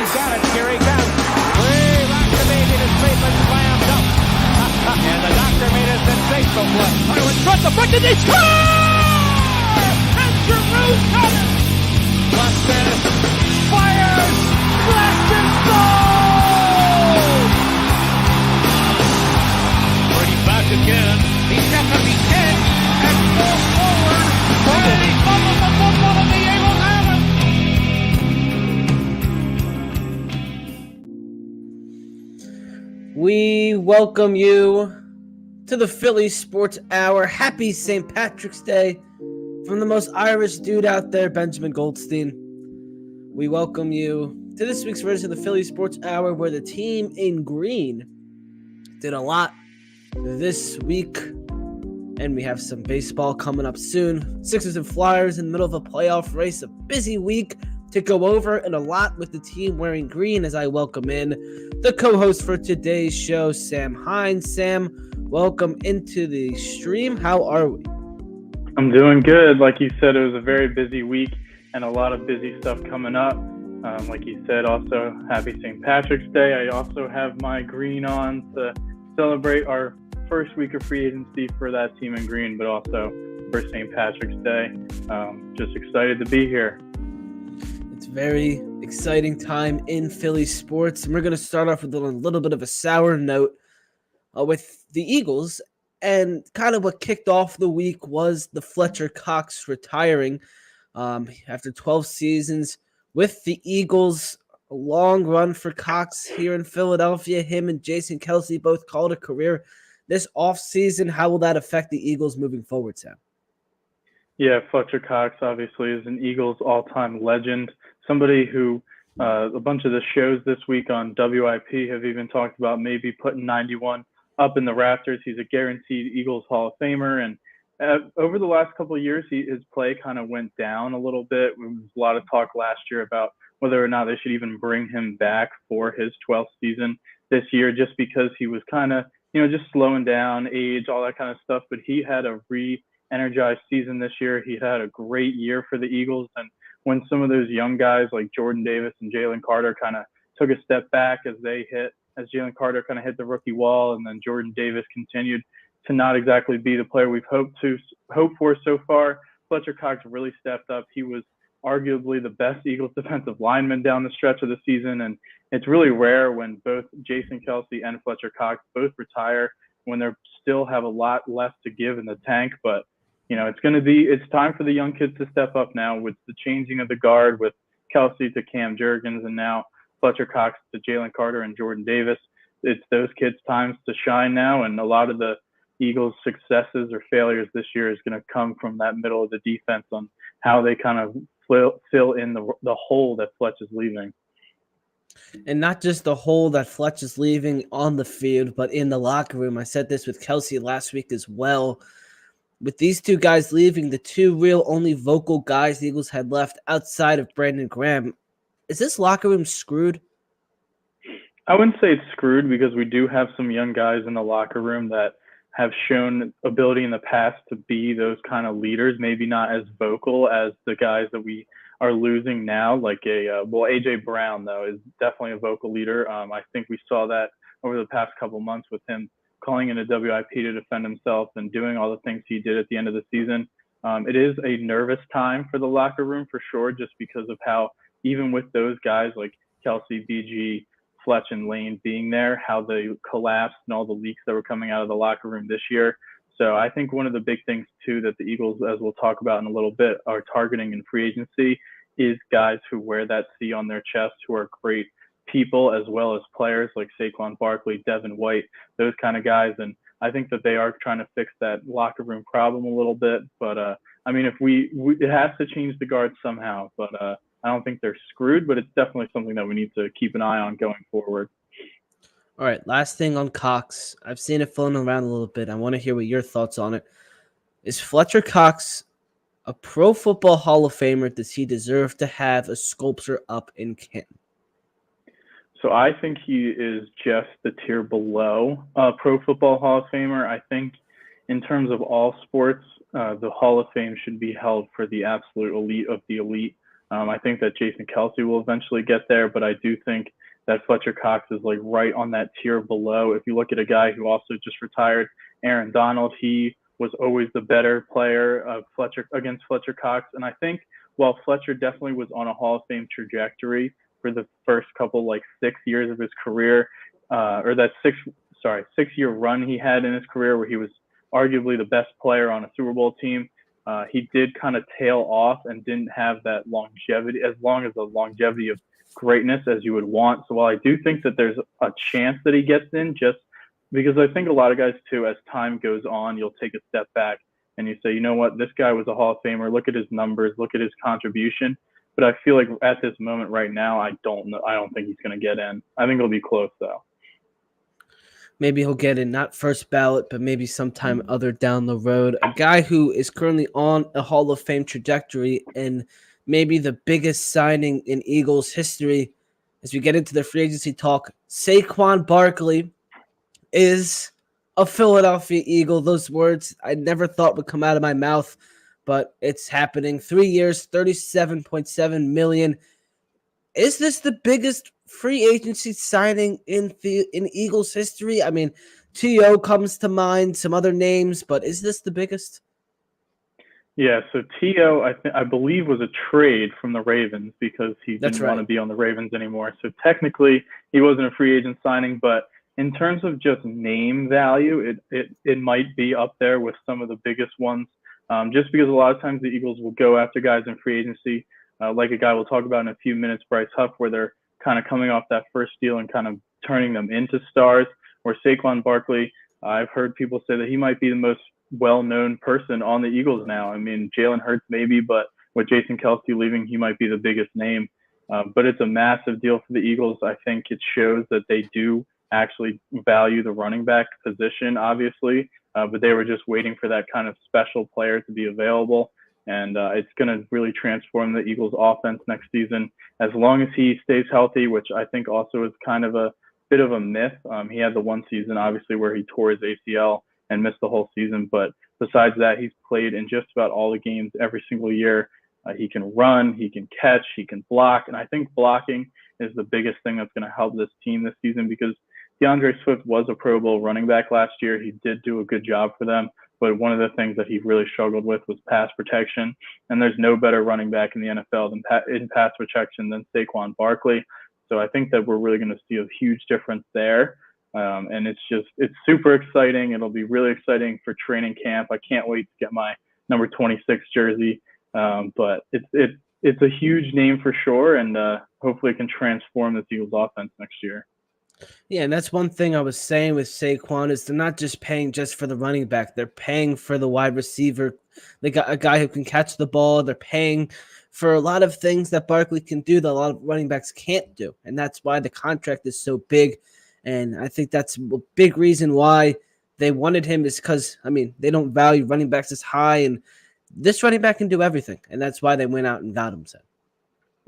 he's got it. Here he comes. Ray Rocker made it. His face and slammed up. And the doctor made a sensational play. Hunter in front, the front, and they score! And Giroux's coming. Busted. Fires. Blasted goal! Brady back again. He steps up, he's 10, and falls forward. And he fumbles the football, and the Eagles have it. We welcome you to the Philly Sports Hour. Happy St. Patrick's Day from the most Irish dude out there, Benjamin Goldstein. We welcome you to this week's version of the Philly Sports Hour, where the team in green did a lot this week, and we have some baseball coming up soon. Sixers and Flyers in the middle of a playoff race. A busy week to go over, and a lot with the team wearing green, as I welcome in the co-host for today's show, Sam Hines. Sam, welcome into the stream. How are we? I'm doing good. Like you said, it was a very busy week and a lot of busy stuff coming up. Like you said, also happy St. Patrick's Day. I also have my green on to celebrate our first week of free agency for that team in green, but also for St. Patrick's Day. Just excited to be here. It's a very exciting time in Philly sports, and we're going to start off with a little bit of a sour note with the Eagles. And kind of what kicked off the week was the Fletcher Cox retiring after 12 seasons with the Eagles. A long run for Cox here in Philadelphia. Him and Jason Kelce both called a career this offseason. How will that affect the Eagles moving forward, Sam? Yeah, Fletcher Cox obviously is an Eagles all-time legend. Somebody who a bunch of the shows this week on WIP have even talked about maybe putting 91 up in the rafters. He's a guaranteed Eagles Hall of Famer. And over the last couple of years, his play kind of went down a little bit. There was a lot of talk last year about whether or not they should even bring him back for his 12th season this year, just because he was kind of, just slowing down, age, all that kind of stuff. But he had a re-energized season this year. He had a great year for the Eagles. And when some of those young guys like Jordan Davis and Jalen Carter kind of took a step back as Jalen Carter kind of hit the rookie wall, and then Jordan Davis continued to not exactly be the player we've hoped for so far, Fletcher Cox really stepped up. He was arguably the best Eagles defensive lineman down the stretch of the season. And it's really rare when both Jason Kelce and Fletcher Cox both retire, when they still have a lot left to give in the tank. But, it's time for the young kids to step up now with the changing of the guard, with Kelce to Cam Jurgens, and now Fletcher Cox to Jalen Carter and Jordan Davis. It's those kids' times to shine now. And a lot of the Eagles' successes or failures this year is going to come from that middle of the defense on how they kind of fill in the hole that Fletch is leaving. And not just the hole that Fletch is leaving on the field, but in the locker room. I said this with Kelce last week as well. With these two guys leaving, the two real only vocal guys the Eagles had left outside of Brandon Graham, is this locker room screwed? I wouldn't say it's screwed, because we do have some young guys in the locker room that have shown ability in the past to be those kind of leaders, maybe not as vocal as the guys that we are losing now, like A.J. Brown, though, is definitely a vocal leader. I think we saw that over the past couple months with him calling in a WIP to defend himself and doing all the things he did at the end of the season. It is a nervous time for the locker room for sure, just because of how, even with those guys like Kelce, BG, Fletch, and Lane being there, how they collapsed and all the leaks that were coming out of the locker room this year. So I think one of the big things, too, that the Eagles, as we'll talk about in a little bit, are targeting in free agency is guys who wear that C on their chest, who are great people, as well as players like Saquon Barkley, Devin White, those kind of guys. And I think that they are trying to fix that locker room problem a little bit. But, if it has to change the guards somehow. But I don't think they're screwed, but it's definitely something that we need to keep an eye on going forward. All right, last thing on Cox. I've seen it floating around a little bit. I want to hear what your thoughts on it. Is Fletcher Cox a Pro Football Hall of Famer? Does he deserve to have a sculpture up in Canton? So I think he is just the tier below Pro Football Hall of Famer. I think in terms of all sports, the Hall of Fame should be held for the absolute elite of the elite. I think that Jason Kelce will eventually get there, but I do think that Fletcher Cox is like right on that tier below. If you look at a guy who also just retired, Aaron Donald, he was always the better player of against Fletcher Cox. And I think while Fletcher definitely was on a Hall of Fame trajectory for the first couple, like 6 years of his career, or that 6-year run he had in his career where he was arguably the best player on a Super Bowl team, he did kind of tail off and didn't have that longevity, as long as the longevity of greatness as you would want. So while I do think that there's a chance that he gets in, just because I think a lot of guys too, as time goes on, you'll take a step back and you say, you know what, this guy was a Hall of Famer. Look at his numbers, look at his contribution. But I feel like at this moment right now, I don't think he's going to get in. I think it'll be close though. Maybe he'll get in, not first ballot, but maybe sometime other down the road. A guy who is currently on a Hall of Fame trajectory and maybe the biggest signing in Eagles history as we get into the free agency talk, Saquon Barkley is a Philadelphia Eagle. Those words I never thought would come out of my mouth, but it's happening. 3 years, $37.7 million. Is this the biggest free agency signing in Eagles history? I mean, T.O. comes to mind, some other names, but is this the biggest? Yeah, so T.O. I believe was a trade from the Ravens because he didn't want to be on the Ravens anymore. So technically, he wasn't a free agent signing, but in terms of just name value, it might be up there with some of the biggest ones. Just because a lot of times the Eagles will go after guys in free agency, like a guy we'll talk about in a few minutes, Bryce Huff, where they're kind of coming off that first deal and kind of turning them into stars. Or Saquon Barkley, I've heard people say that he might be the most well-known person on the Eagles now. I mean, Jalen Hurts maybe, but with Jason Kelce leaving, he might be the biggest name. But it's a massive deal for the Eagles. I think it shows that they do actually value the running back position, obviously, but they were just waiting for that kind of special player to be available. And it's going to really transform the Eagles offense next season as long as he stays healthy, which I think also is kind of a bit of a myth. He had the one season, obviously, where he tore his ACL and missed the whole season. But besides that, he's played in just about all the games every single year. He can run, he can catch, he can block. And I think blocking is the biggest thing that's going to help this team this season because DeAndre Swift was a Pro Bowl running back last year. He did do a good job for them. But one of the things that he really struggled with was pass protection. And there's no better running back in the NFL in pass protection than Saquon Barkley. So I think that we're really going to see a huge difference there. And it's super exciting. It'll be really exciting for training camp. I can't wait to get my number 26 jersey. But it's a huge name for sure. And hopefully it can transform the Eagles offense next year. Yeah, and that's one thing I was saying with Saquon is they're not just paying just for the running back. They're paying for the wide receiver. They got a guy who can catch the ball. They're paying for a lot of things that Barkley can do that a lot of running backs can't do. And that's why the contract is so big. And I think that's a big reason why they wanted him is because, I mean, they don't value running backs as high. And this running back can do everything. And that's why they went out and got him. So.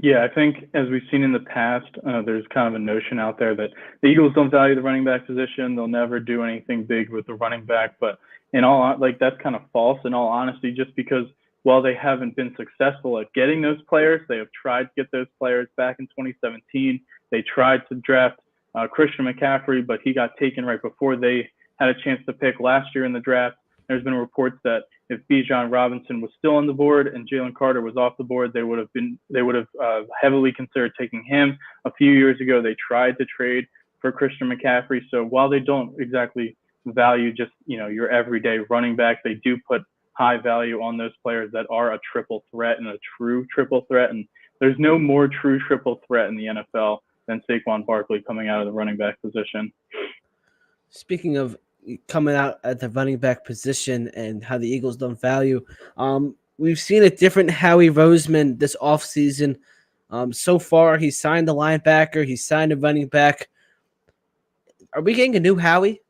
Yeah, I think as we've seen in the past, there's kind of a notion out there that the Eagles don't value the running back position. They'll never do anything big with the running back. But that's kind of false in all honesty, just because while they haven't been successful at getting those players, they have tried to get those players back in 2017. They tried to draft Christian McCaffrey, but he got taken right before they had a chance to pick last year in the draft. There's been reports that if Bijan Robinson was still on the board and Jalen Carter was off the board, they would have heavily considered taking him. A few years ago, they tried to trade for Christian McCaffrey. So while they don't exactly value just your everyday running back, they do put high value on those players that are a triple threat and a true triple threat. And there's no more true triple threat in the NFL than Saquon Barkley coming out of the running back position. Speaking of coming out at the running back position and how the Eagles don't value, we've seen a different Howie Roseman this offseason. So far, he signed a linebacker. He signed a running back. Are we getting a new Howie?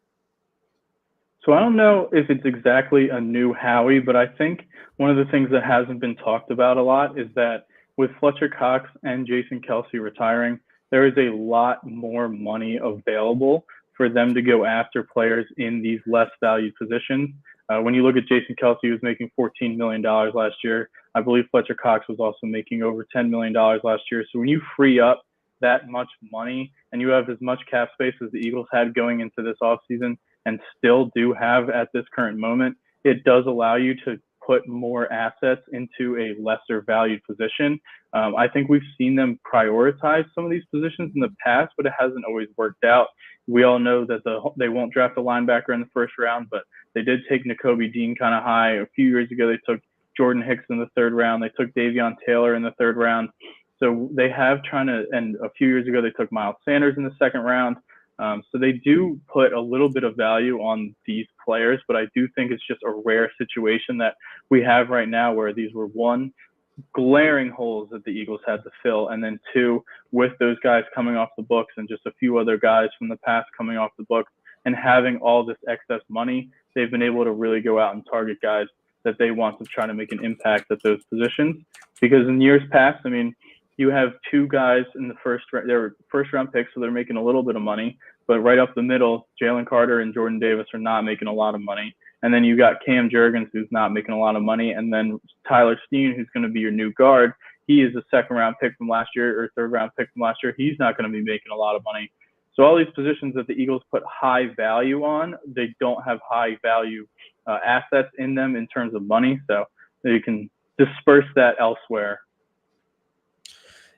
So I don't know if it's exactly a new Howie, but I think one of the things that hasn't been talked about a lot is that with Fletcher Cox and Jason Kelce retiring, there is a lot more money available for them to go after players in these less valued positions. When you look at Jason Kelce, he was making $14 million last year. I believe Fletcher Cox was also making over $10 million last year. So when you free up that much money and you have as much cap space as the Eagles had going into this offseason and still do have at this current moment, it does allow you to put more assets into a lesser valued position. I think we've seen them prioritize some of these positions in the past, but it hasn't always worked out. We all know that they won't draft a linebacker in the first round, but they did take Nakobe Dean kind of high. A few years ago, they took Jordan Hicks in the third round. They took Davion Taylor in the third round. So they have and a few years ago, they took Miles Sanders in the second round. So they do put a little bit of value on these players, but I do think it's just a rare situation that we have right now where these were, one, glaring holes that the Eagles had to fill, and then two, with those guys coming off the books and just a few other guys from the past coming off the books and having all this excess money, they've been able to really go out and target guys that they want to try to make an impact at those positions. Because in years past, I mean, you have two guys in the they're first round picks, so they're making a little bit of money. But right up the middle, Jalen Carter and Jordan Davis are not making a lot of money. And then you got Cam Jurgens, who's not making a lot of money. And then Tyler Steen, who's going to be your new guard. He is a second round pick from last year or third round pick from last year. He's not going to be making a lot of money. So all these positions that the Eagles put high value on, they don't have high value assets in them in terms of money. So you can disperse that elsewhere.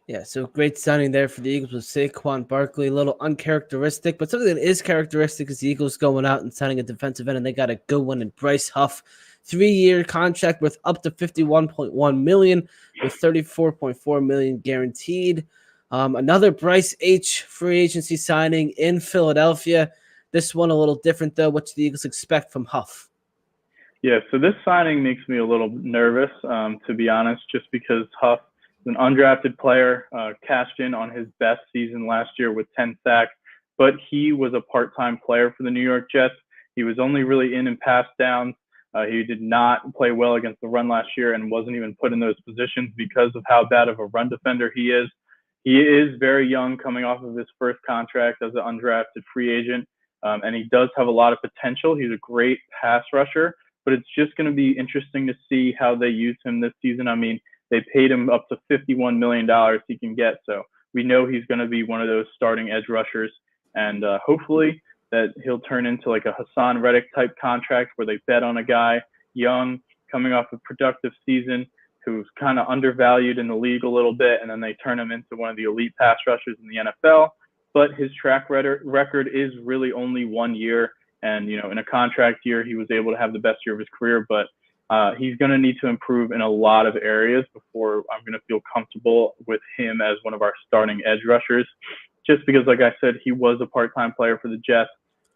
Yeah, so great signing there for the Eagles with Saquon Barkley. A little uncharacteristic, but something that is characteristic is the Eagles going out and signing a defensive end, and they got a good one in Bryce Huff. 3-year contract worth up to $51.1 million with $34.4 million guaranteed. Another Bryce H. free agency signing in Philadelphia. This one a little different, though. What do the Eagles expect from Huff? Yeah, so this signing makes me a little nervous, to be honest, just because Huff is an undrafted player, cashed in on his best season last year with 10 sacks, but he was a part-time player for the New York Jets. He was only really in pass downs. He did not play well against the run last year and wasn't even put in those positions because of how bad of a run defender he is. He is very young, coming off of his first contract as an undrafted free agent, and he does have a lot of potential. He's a great pass rusher, but it's just going to be interesting to see how they use him this season. I mean, they paid him up to $51 million he can get, so we know he's going to be one of those starting edge rushers, and hopefully that he'll turn into like a Hassan Reddick type contract where they bet on a guy young, coming off a productive season, who's kind of undervalued in the league a little bit, and then they turn him into one of the elite pass rushers in the NFL. But his track record is really only 1 year. And, you know, in a contract year, he was able to have the best year of his career. But he's going to need to improve in a lot of areas before I'm going to feel comfortable with him as one of our starting edge rushers. Just because, like I said, he was a part-time player for the Jets,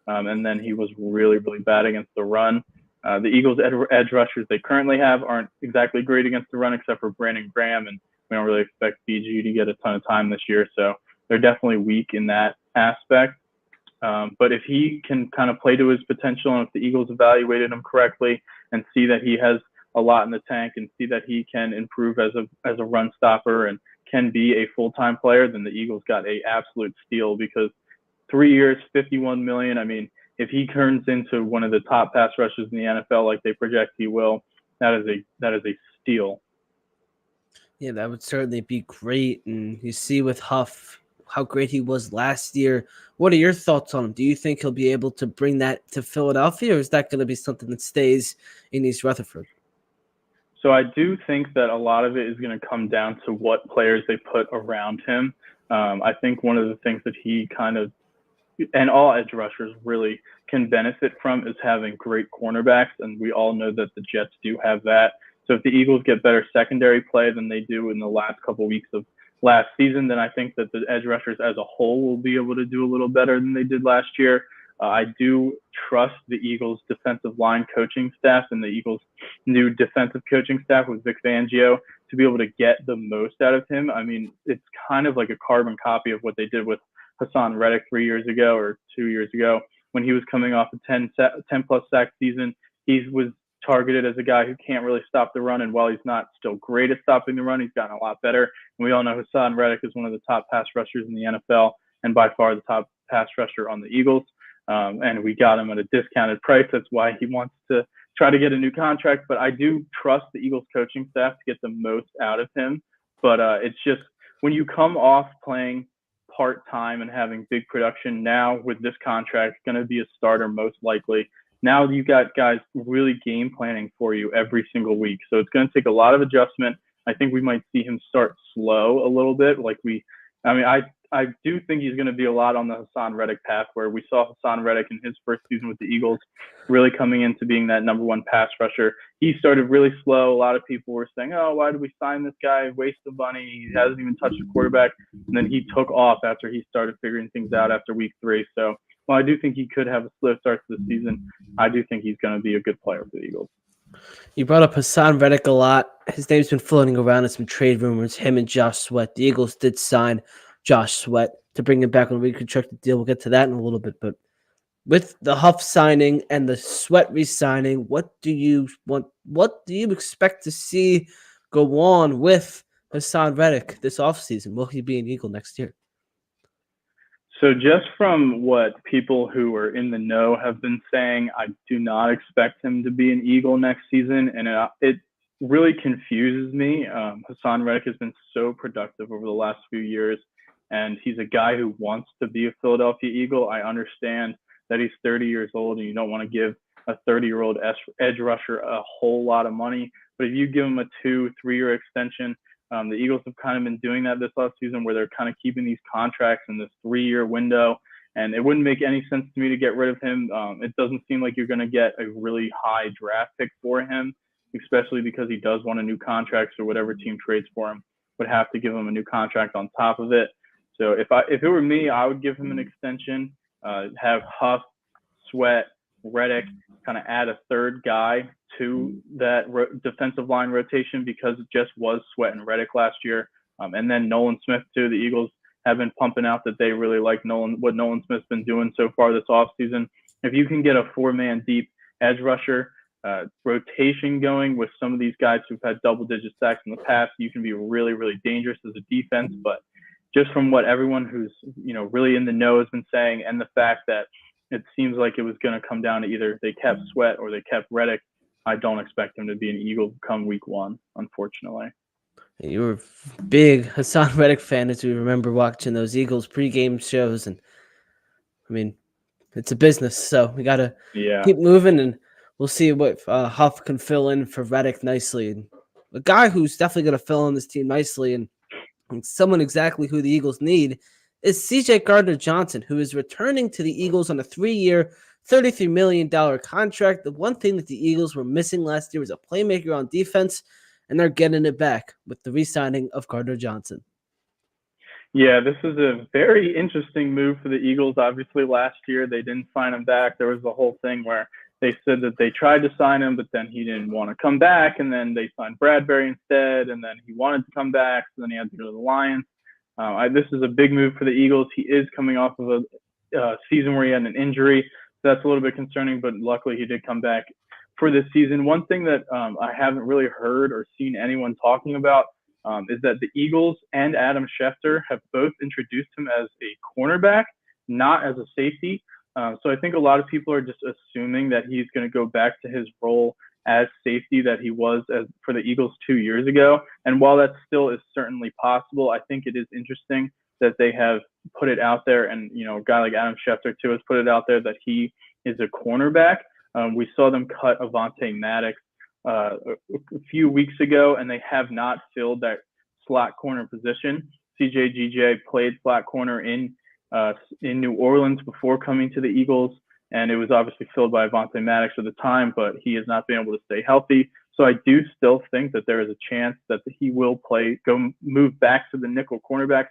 and then he was really, really bad against the run. The Eagles' edge rushers they currently have aren't exactly great against the run, except for Brandon Graham, and we don't really expect BG to get a ton of time this year. So they're definitely weak in that aspect. But if he can kind of play to his potential, and if the Eagles evaluated him correctly and see that he has a lot in the tank and see that he can improve as a run stopper and can be a full-time player, then the Eagles got a absolute steal, because 3 years, $51 million. I mean, if he turns into one of the top pass rushers in the NFL like they project he will, that is a steal. Yeah, that would certainly be great. And you see with Huff how great he was last year. What are your thoughts on him? Do you think he'll be able to bring that to Philadelphia, or is that going to be something that stays in East Rutherford? So I do think that a lot of it is going to come down to what players they put around him. I think one of the things that he kind of, and all edge rushers really can benefit from, is having great cornerbacks, and we all know that the Jets do have that. So if the Eagles get better secondary play than they do in the last couple weeks of last season, then I think that the edge rushers as a whole will be able to do a little better than they did last year. I do trust the Eagles' defensive line coaching staff and the Eagles' new defensive coaching staff with Vic Fangio to be able to get the most out of him. I mean, it's kind of like a carbon copy of what they did with Hassan Reddick 3 years ago or 2 years ago when he was coming off a 10-plus sack season. He was targeted as a guy who can't really stop the run, and while he's not still great at stopping the run, he's gotten a lot better. And we all know Hassan Reddick is one of the top pass rushers in the NFL and by far the top pass rusher on the Eagles. And we got him at a discounted price. That's why he wants to try to get a new contract. But I do trust the Eagles coaching staff to get the most out of him. But it's just when you come off playing part-time and having big production now with this contract, going to be a starter most likely. Now you've got guys really game planning for you every single week. So it's going to take a lot of adjustment. I think we might see him start slow a little bit. I do think he's going to be a lot on the Hassan Reddick path, where we saw Hassan Reddick in his first season with the Eagles really coming into being that number one pass rusher. He started really slow. A lot of people were saying, oh, why did we sign this guy? Waste of money. He hasn't even touched a quarterback. And then he took off after he started figuring things out after week 3. So while I do think he could have a slow start to the season, I do think he's going to be a good player for the Eagles. You brought up Hassan Reddick a lot. His name's been floating around in some trade rumors, him and Josh Sweat. The Eagles did sign Josh Sweat to bring him back on a reconstructed deal. We'll get to that in a little bit. But with the Huff signing and the Sweat re-signing, what do you expect to see go on with Hassan Reddick this offseason? Will he be an Eagle next year? So just from what people who are in the know have been saying, I do not expect him to be an Eagle next season. And it really confuses me. Hassan Reddick has been so productive over the last few years, and he's a guy who wants to be a Philadelphia Eagle. I understand that he's 30 years old and you don't want to give a 30-year-old edge rusher a whole lot of money. But if you give him a 2-3-year extension, the Eagles have kind of been doing that this last season, where they're kind of keeping these contracts in this 3-year window. And it wouldn't make any sense to me to get rid of him. It doesn't seem like you're going to get a really high draft pick for him, especially because he does want a new contract. So whatever team trades for him would have to give him a new contract on top of it. So if it were me, I would give him an extension, have Huff, Sweat, Reddick, kind of add a third guy to that defensive line rotation, because it just was Sweat and Reddick last year. And then Nolan Smith too. The Eagles have been pumping out that they really like what Nolan Smith's been doing so far this offseason. If you can get a 4-man deep edge rusher rotation going with some of these guys who've had double-digit sacks in the past, you can be really, really dangerous as a defense. But just from what everyone who's really in the know has been saying, and the fact that it seems like it was going to come down to either they kept Sweat or they kept Reddick, I don't expect him to be an Eagle come week 1, unfortunately. You were a big Hassan Reddick fan, as we remember watching those Eagles pregame shows. And I mean, it's a business, so we got to keep moving, and we'll see what Huff can fill in for Reddick nicely. And a guy who's definitely going to fill in this team nicely, and someone exactly who the Eagles need, is CJ Gardner-Johnson, who is returning to the Eagles on a 3-year, $33 million contract. The one thing that the Eagles were missing last year was a playmaker on defense, and they're getting it back with the re-signing of Gardner-Johnson. Yeah, this is a very interesting move for the Eagles. Obviously, last year they didn't sign him back. There was the whole thing where they said that they tried to sign him, but then he didn't want to come back, and then they signed Bradbury instead, and then he wanted to come back, so then he had to go to the Lions. This is a big move for the Eagles. He is coming off of a season where he had an injury, so that's a little bit concerning, but luckily he did come back for this season. One thing that I haven't really heard or seen anyone talking about is that the Eagles and Adam Schefter have both introduced him as a cornerback, not as a safety. So I think a lot of people are just assuming that he's going to go back to his role as safety that he was for the Eagles 2 years ago. And while that still is certainly possible, I think it is interesting that they have put it out there, and a guy like Adam Schefter too has put it out there that he is a cornerback. We saw them cut Avonte Maddox a few weeks ago, and they have not filled that slot corner position. CJ played slot corner in New Orleans before coming to the Eagles, and it was obviously filled by Avonte Maddox at the time, but he has not been able to stay healthy. So I do still think that there is a chance that he will move back to the nickel cornerback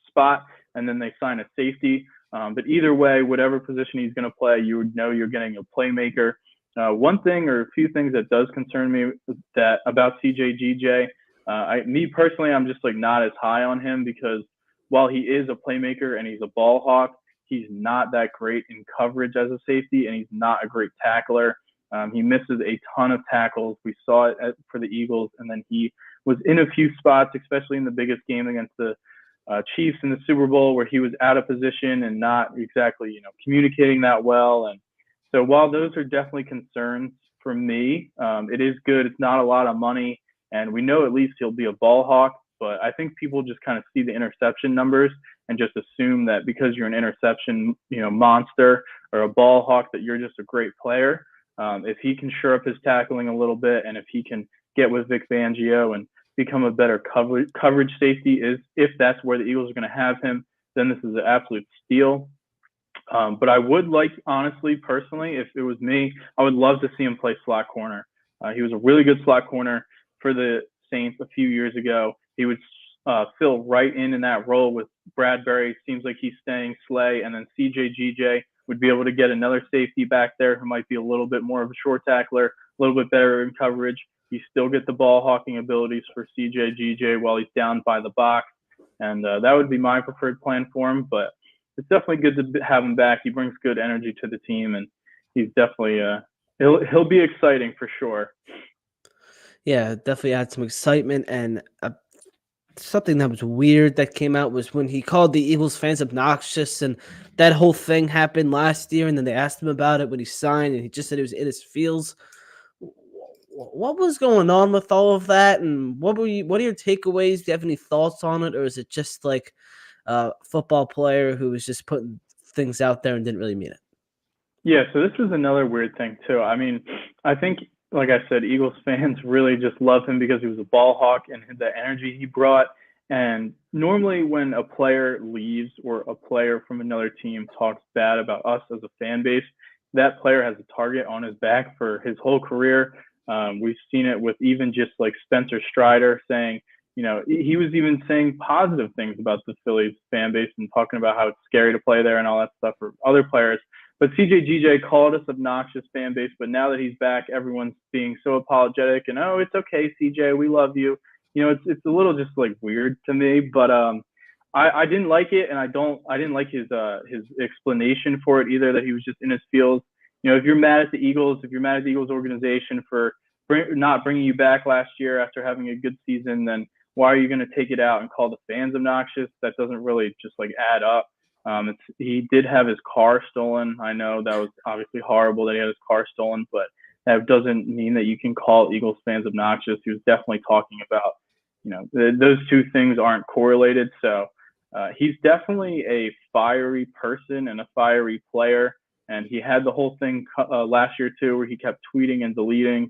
spot, and then they sign a safety. But either way, whatever position he's going to play, you would know you're getting a playmaker. One thing or a few things that does concern me about CJ me personally, I'm just not as high on him, because while he is a playmaker and he's a ball hawk, he's not that great in coverage as a safety, and he's not a great tackler. He misses a ton of tackles. We saw it for the Eagles, and then he was in a few spots, especially in the biggest game against the Chiefs in the Super Bowl, where he was out of position and not exactly, communicating that well. And so while those are definitely concerns for me. It is good. It's not a lot of money, and we know at least he'll be a ball hawk. But I think people just kind of see the interception numbers and just assume that because you're an interception, monster or a ball hawk, that you're just a great player. If he can shore up his tackling a little bit, and if he can get with Vic Fangio and become a better coverage safety, if that's where the Eagles are going to have him, then this is an absolute steal. But I would like, honestly, personally, if it was me, I would love to see him play slot corner. He was a really good slot corner for the Saints a few years ago. He would fill right in that role with Bradbury. Seems like he's staying Slay, and then CJ would be able to get another safety back there who might be a little bit more of a short tackler, a little bit better in coverage. You still get the ball hawking abilities for CJ while he's down by the box, and that would be my preferred plan for him. But it's definitely good to have him back. He brings good energy to the team, and he's definitely he'll be exciting for sure. Yeah, definitely had some excitement, and something that was weird that came out was when he called the Eagles fans obnoxious, and that whole thing happened last year, and then they asked him about it when he signed, and he just said it was in his feels. What was going on with all of that, and what are your takeaways? Do you have any thoughts on it, or is it just like a football player who was just putting things out there and didn't really mean it? Yeah, so this was another weird thing too. I mean, I think, like I said, Eagles fans really just love him because he was a ball hawk and the energy he brought. And normally when a player leaves or a player from another team talks bad about us as a fan base, that player has a target on his back for his whole career. We've seen it with even just like Spencer Strider saying, he was even saying positive things about the Phillies fan base and talking about how it's scary to play there and all that stuff for other players. But CJ called us obnoxious fan base, but now that he's back, everyone's being so apologetic and, oh, it's okay, CJ, we love you. It's a little just like weird to me, but I didn't like it, and I didn't like his explanation for it either, that he was just in his feels. If you're mad at the Eagles, if you're mad at the Eagles organization for not bringing you back last year after having a good season, then why are you going to take it out and call the fans obnoxious? That doesn't really just like add up. He did have his car stolen. I know that was obviously horrible that he had his car stolen, but that doesn't mean that you can call Eagles fans obnoxious. He was definitely talking about, those two things aren't correlated. So he's definitely a fiery person and a fiery player. And he had the whole thing last year too, where he kept tweeting and deleting.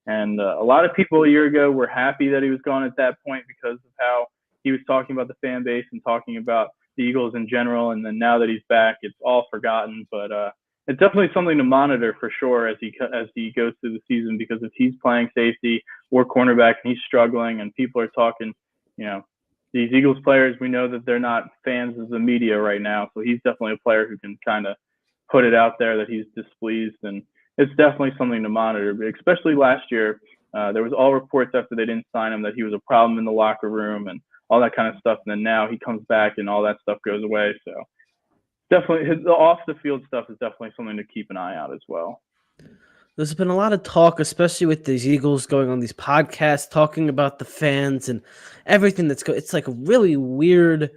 And a lot of people a year ago were happy that he was gone at that point because of how he was talking about the fan base and talking about the Eagles in general. And then now that he's back, it's all forgotten. But it's definitely something to monitor for sure as he goes through the season, because if he's playing safety or cornerback and he's struggling and people are talking, these Eagles players, we know that they're not fans of the media right now. So he's definitely a player who can kind of put it out there that he's displeased. And it's definitely something to monitor, but especially last year. There was all reports after they didn't sign him that he was a problem in the locker room and all that kind of stuff. And then now he comes back and all that stuff goes away. So definitely the off the field stuff is definitely something to keep an eye out as well. There's been a lot of talk, especially with these Eagles going on these podcasts, talking about the fans and everything that's going. It's like really weird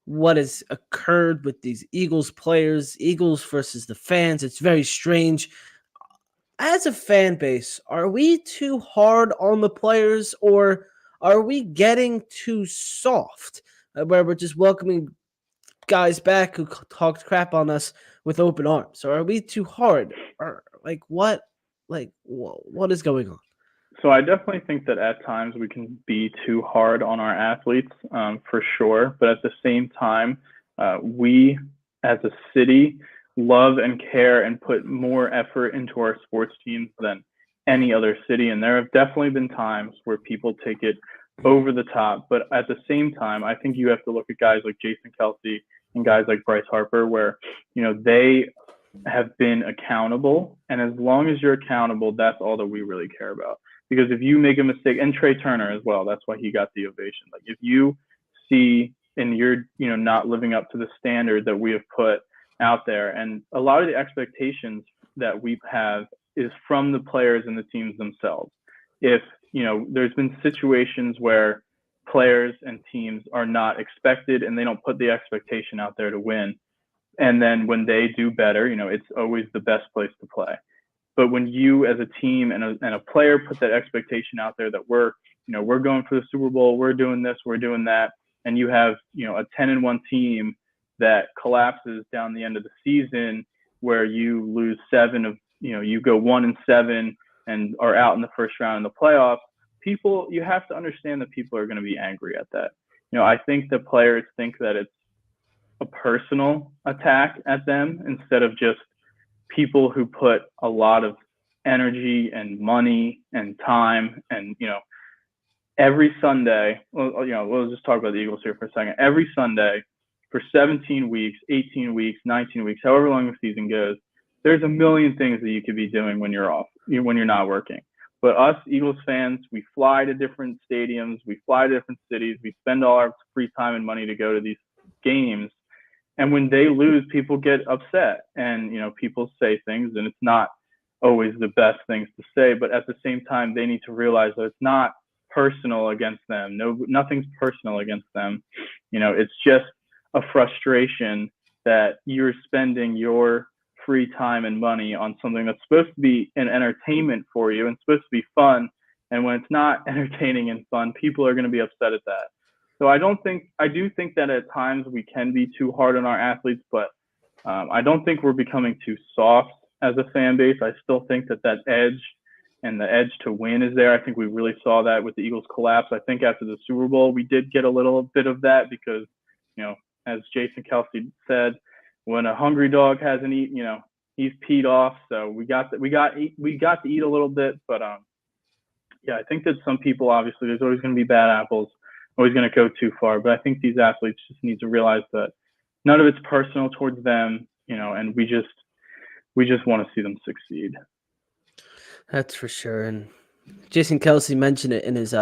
what has occurred with these Eagles players, Eagles versus the fans. It's very strange. As a fan base, are we too hard on the players, or are we getting too soft, where we're just welcoming guys back who talked crap on us with open arms? Or are we too hard? Or what is going on? So I definitely think that at times we can be too hard on our athletes, for sure. But at the same time, we as a city love and care and put more effort into our sports teams than any other city. And there have definitely been times where people take it over the top. But at the same time, I think you have to look at guys like Jason Kelce and guys like Bryce Harper, where, they have been accountable. And as long as you're accountable, that's all that we really care about. Because if you make a mistake, and Trey Turner as well, that's why he got the ovation. Like if you see and you're, not living up to the standard that we have put out there, and a lot of the expectations that we have is from the players and the teams themselves. If, there's been situations where players and teams are not expected and they don't put the expectation out there to win, And then when they do better, it's always the best place to play. But when you as a team and a player put that expectation out there that we're going for the Super Bowl, we're doing this, we're doing that, and you have, a 10-1 team that collapses down the end of the season where you lose you go 1-7 and are out in the first round in the playoffs, you have to understand that people are going to be angry at that. I think the players think that it's a personal attack at them instead of just people who put a lot of energy and money and time and, every Sunday, we'll just talk about the Eagles here for a second. Every Sunday for 17 weeks, 18 weeks, 19 weeks, however long the season goes, there's a million things that you could be doing when you're off, when you're not working. But us Eagles fans, we fly to different stadiums, we fly to different cities, we spend all our free time and money to go to these games. And when they lose, people get upset and, people say things, and it's not always the best things to say. But at the same time, they need to realize that it's not personal against them. Nothing's personal against them. It's just a frustration that you're spending your free time and money on something that's supposed to be an entertainment for you and supposed to be fun. And when it's not entertaining and fun, people are going to be upset at that. So I do think that at times we can be too hard on our athletes, but I don't think we're becoming too soft as a fan base. I still think that edge and the edge to win is there. I think we really saw that with the Eagles collapse. I think after the Super Bowl, we did get a little bit of that because, as Jason Kelce said, when a hungry dog hasn't eaten, he's peed off. So we got to eat a little bit, but I think that some people, obviously, there's always going to be bad apples, always going to go too far. But I think these athletes just need to realize that none of it's personal towards them, and we just want to see them succeed. That's for sure. And Jason Kelce mentioned it in his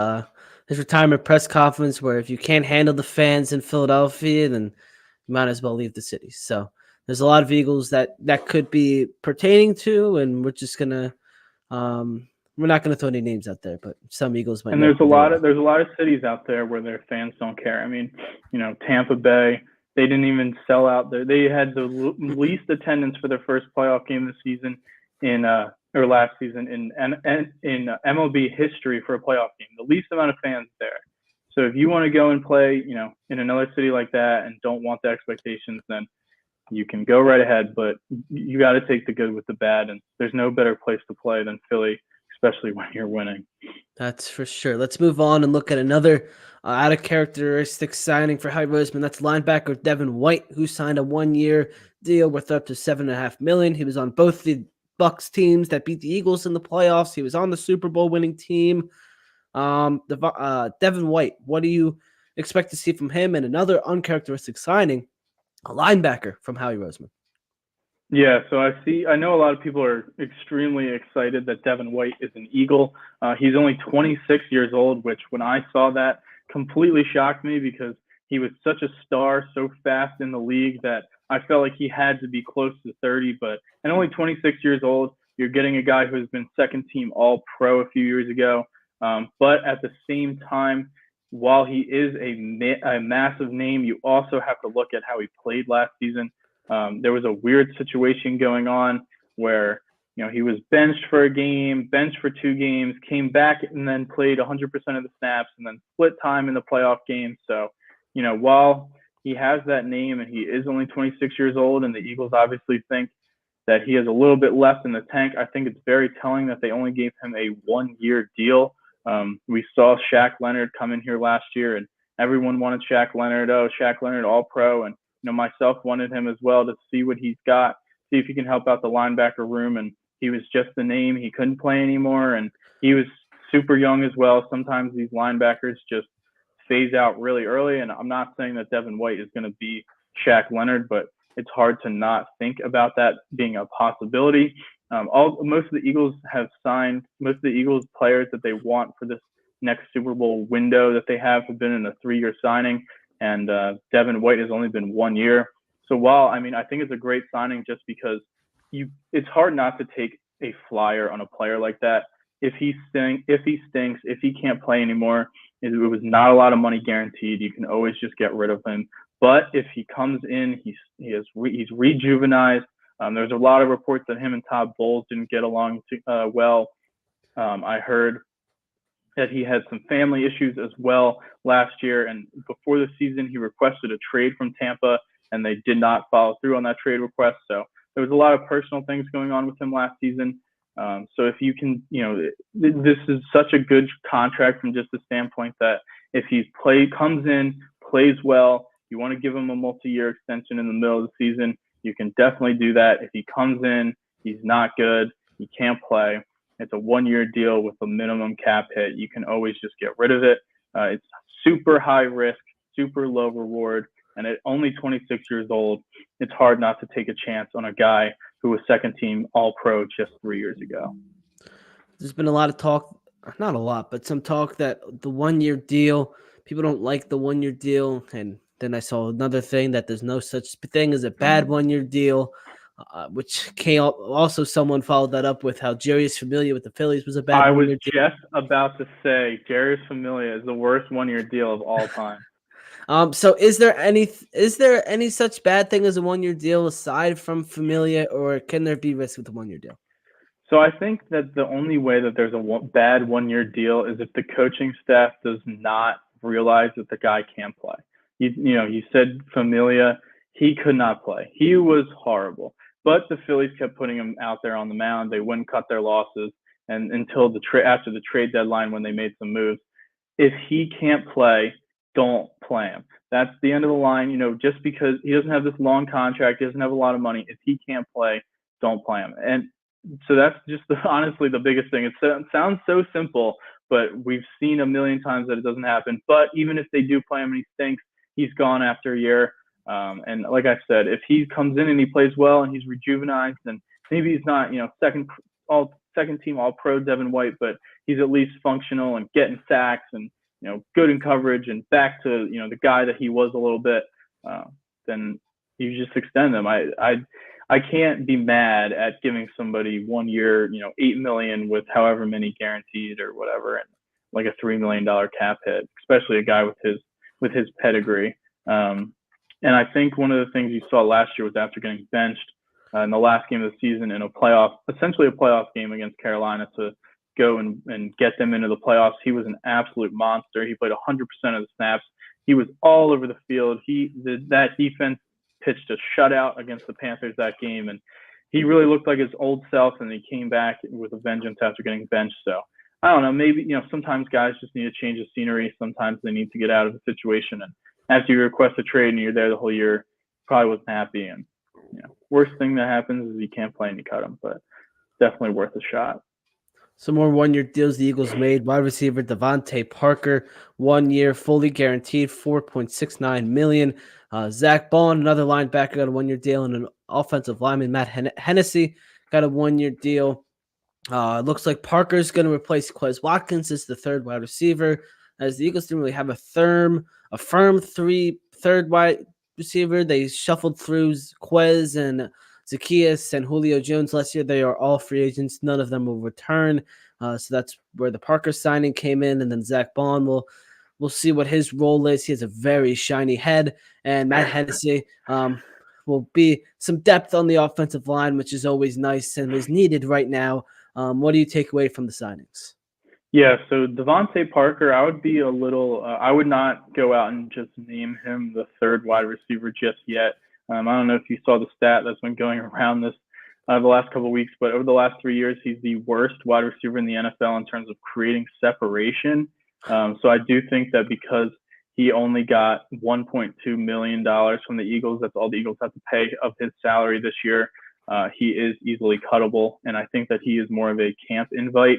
retirement press conference, where if you can't handle the fans in Philadelphia, then you might as well leave the city. So there's a lot of Eagles that could be pertaining to, and we're just gonna we're not gonna throw any names out there, but some Eagles might. And there's a lot of cities out there where their fans don't care. I mean, Tampa Bay, they didn't even sell out there. They had the least attendance for their first playoff game this season or last season in MLB history for a playoff game. The least amount of fans there. So if you want to go and play, in another city like that and don't want the expectations, then you can go right ahead. But you got to take the good with the bad, and there's no better place to play than Philly, especially when you're winning. That's for sure. Let's move on and look at another out of characteristic signing for Howie Roseman. That's linebacker Devin White, who signed a 1-year deal worth up to $7.5 million. He was on both the Bucs teams that beat the Eagles in the playoffs. He was on the Super Bowl winning team. Devin White, what do you expect to see from him? And another uncharacteristic signing, a linebacker from Howie Roseman. Yeah, so I know a lot of people are extremely excited that Devin White is an Eagle. He's only 26 years old, which when I saw that completely shocked me because he was such a star so fast in the league that I felt like he had to be close to 30, and only 26 years old, you're getting a guy who has been second team All-Pro a few years ago. But at the same time, while he is a massive name, you also have to look at how he played last season. There was a weird situation going on where, he was benched for a game, benched for 2 games, came back and then played 100% of the snaps and then split time in the playoff game. So, while he has that name and he is only 26 years old and the Eagles obviously think that he has a little bit left in the tank, I think it's very telling that they only gave him a 1-year deal. We saw Shaq Leonard come in here last year and everyone wanted Shaq Leonard. Oh, Shaq Leonard All-Pro. And, myself wanted him as well to see what he's got, see if he can help out the linebacker room. And he was just the name. He couldn't play anymore. And he was super young as well. Sometimes these linebackers just phase out really early. And I'm not saying that Devin White is going to be Shaq Leonard, but it's hard to not think about that being a possibility. Most of the Eagles have signed, most of the Eagles players that they want for this next Super Bowl window that they have been in a 3-year signing. And Devin White has only been 1 year. So while, I think it's a great signing just because it's hard not to take a flyer on a player like that. If he stinks, if he can't play anymore, it was not a lot of money guaranteed. You can always just get rid of him. But if he comes in, he's rejuvenized. There's a lot of reports that him and Todd Bowles didn't get along well. I heard that he had some family issues as well last year, and before the season, he requested a trade from Tampa, and they did not follow through on that trade request. So there was a lot of personal things going on with him last season. So if you can, this is such a good contract from just the standpoint that if he comes in, plays well, you want to give him a multi-year extension in the middle of the season, you can definitely do that. If he comes in, he's not good, he can't play, it's a 1-year deal with a minimum cap hit, you can always just get rid of it. It's super high risk, super low reward, and at only 26 years old, it's hard not to take a chance on a guy who was second team All-Pro just 3 years ago. There's been a lot of talk, not a lot, but some talk that the 1-year deal, people don't like the 1-year deal. And then I saw another thing that there's no such thing as a bad 1-year deal, which also someone followed that up with how Jarius Familia with the Phillies was a bad 1-year deal. I was just about to say Jarius Familia is the worst 1-year deal of all time. So is there any such bad thing as a 1-year deal aside from Familia, or can there be risk with the 1-year deal? So I think that the only way that there's a bad 1-year deal is if the coaching staff does not realize that the guy can't play. You said Familia, he could not play. He was horrible. But the Phillies kept putting him out there on the mound. They wouldn't cut their losses, and until after the trade deadline when they made some moves. If he can't play, don't play him. That's the end of the line. Just because he doesn't have this long contract, he doesn't have a lot of money. If he can't play, don't play him. And so that's just honestly the biggest thing. It sounds so simple, but we've seen a million times that it doesn't happen. But even if they do play him and he stinks, he's gone after a year. And like I said, if he comes in and he plays well and he's rejuvenized, then maybe he's not, second team All-Pro Devin White, but he's at least functional and getting sacks and good in coverage and back to the guy that he was a little bit. Then you just extend them. I can't be mad at giving somebody 1 year, $8 million with however many guaranteed or whatever, and like a $3 million cap hit, especially a guy with his pedigree. And I think one of the things you saw last year was after getting benched in the last game of the season in essentially a playoff game against Carolina to go and get them into the playoffs. He was an absolute monster. He played 100% of the snaps. He was all over the field. That defense pitched a shutout against the Panthers that game, and he really looked like his old self, and he came back with a vengeance after getting benched. So I don't know, maybe, sometimes guys just need a change of scenery. Sometimes they need to get out of the situation, and after you request a trade and you're there the whole year, probably wasn't happy. And worst thing that happens is you can't play and you cut him, but definitely worth a shot. Some more 1-year deals the Eagles made. Wide receiver Devontae Parker, 1 year, fully guaranteed, $4.69 million. Zach Bond, another linebacker, got a 1-year deal, and an offensive lineman, Matt Hennessy, got a 1-year deal. It looks like Parker's going to replace Quez Watkins as the third wide receiver, as the Eagles didn't really have a firm third wide receiver. They shuffled through Quez and Zacchaeus and Julio Jones last year. They are all free agents. None of them will return. So that's where the Parker signing came in. And then Zach Bond, we'll see what his role is. He has a very shiny head. And Matt Hennessy will be some depth on the offensive line, which is always nice and is needed right now. What do you take away from the signings? Yeah, so Devontae Parker, I would be a little I would not go out and just name him the third wide receiver just yet. I don't know if you saw the stat that's been going around this the last couple of weeks, but over the last 3 years, he's the worst wide receiver in the NFL in terms of creating separation. So I do think that because he only got $1.2 million from the Eagles, that's all the Eagles have to pay of his salary this year, he is easily cuttable. And I think that he is more of a camp invite.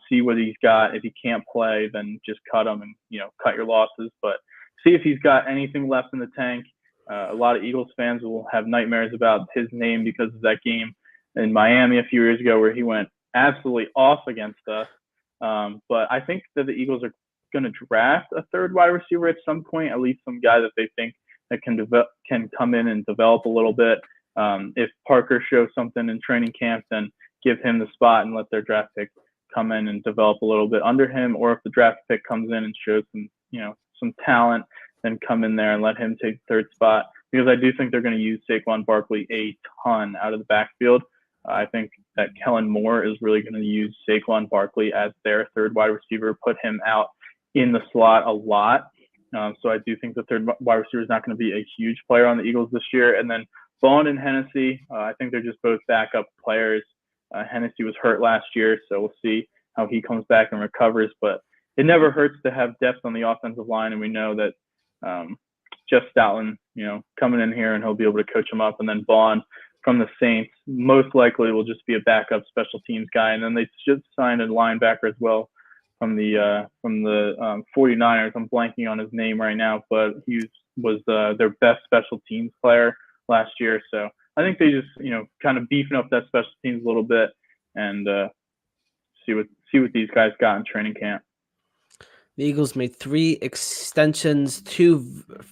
See what he's got. If he can't play, then just cut him and, cut your losses. But see if he's got anything left in the tank. A lot of Eagles fans will have nightmares about his name because of that game in Miami a few years ago where he went absolutely off against us. But I think that the Eagles are going to draft a third wide receiver at some point, at least some guy that they think that can come in and develop a little bit. If Parker shows something in training camp, then give him the spot and let their draft pick come in and develop a little bit under him. Or if the draft pick comes in and shows some talent than come in there and let him take the third spot, because I do think they're going to use Saquon Barkley a ton out of the backfield. I think that Kellen Moore is really going to use Saquon Barkley as their third wide receiver, put him out in the slot a lot. So I do think the third wide receiver is not going to be a huge player on the Eagles this year. And then Vaughn and Hennessy, I think they're just both backup players. Hennessy was hurt last year, so we'll see how he comes back and recovers. But it never hurts to have depth on the offensive line, and we know that Jeff Stoutland, coming in here and he'll be able to coach him up. And then Vaughn from the Saints most likely will just be a backup special teams guy. And then they just signed a linebacker as well from the 49ers. I'm blanking on his name right now, but he was their best special teams player last year. So I think they just, kind of beefing up that special teams a little bit and see what these guys got in training camp. The Eagles made 3 extensions, 2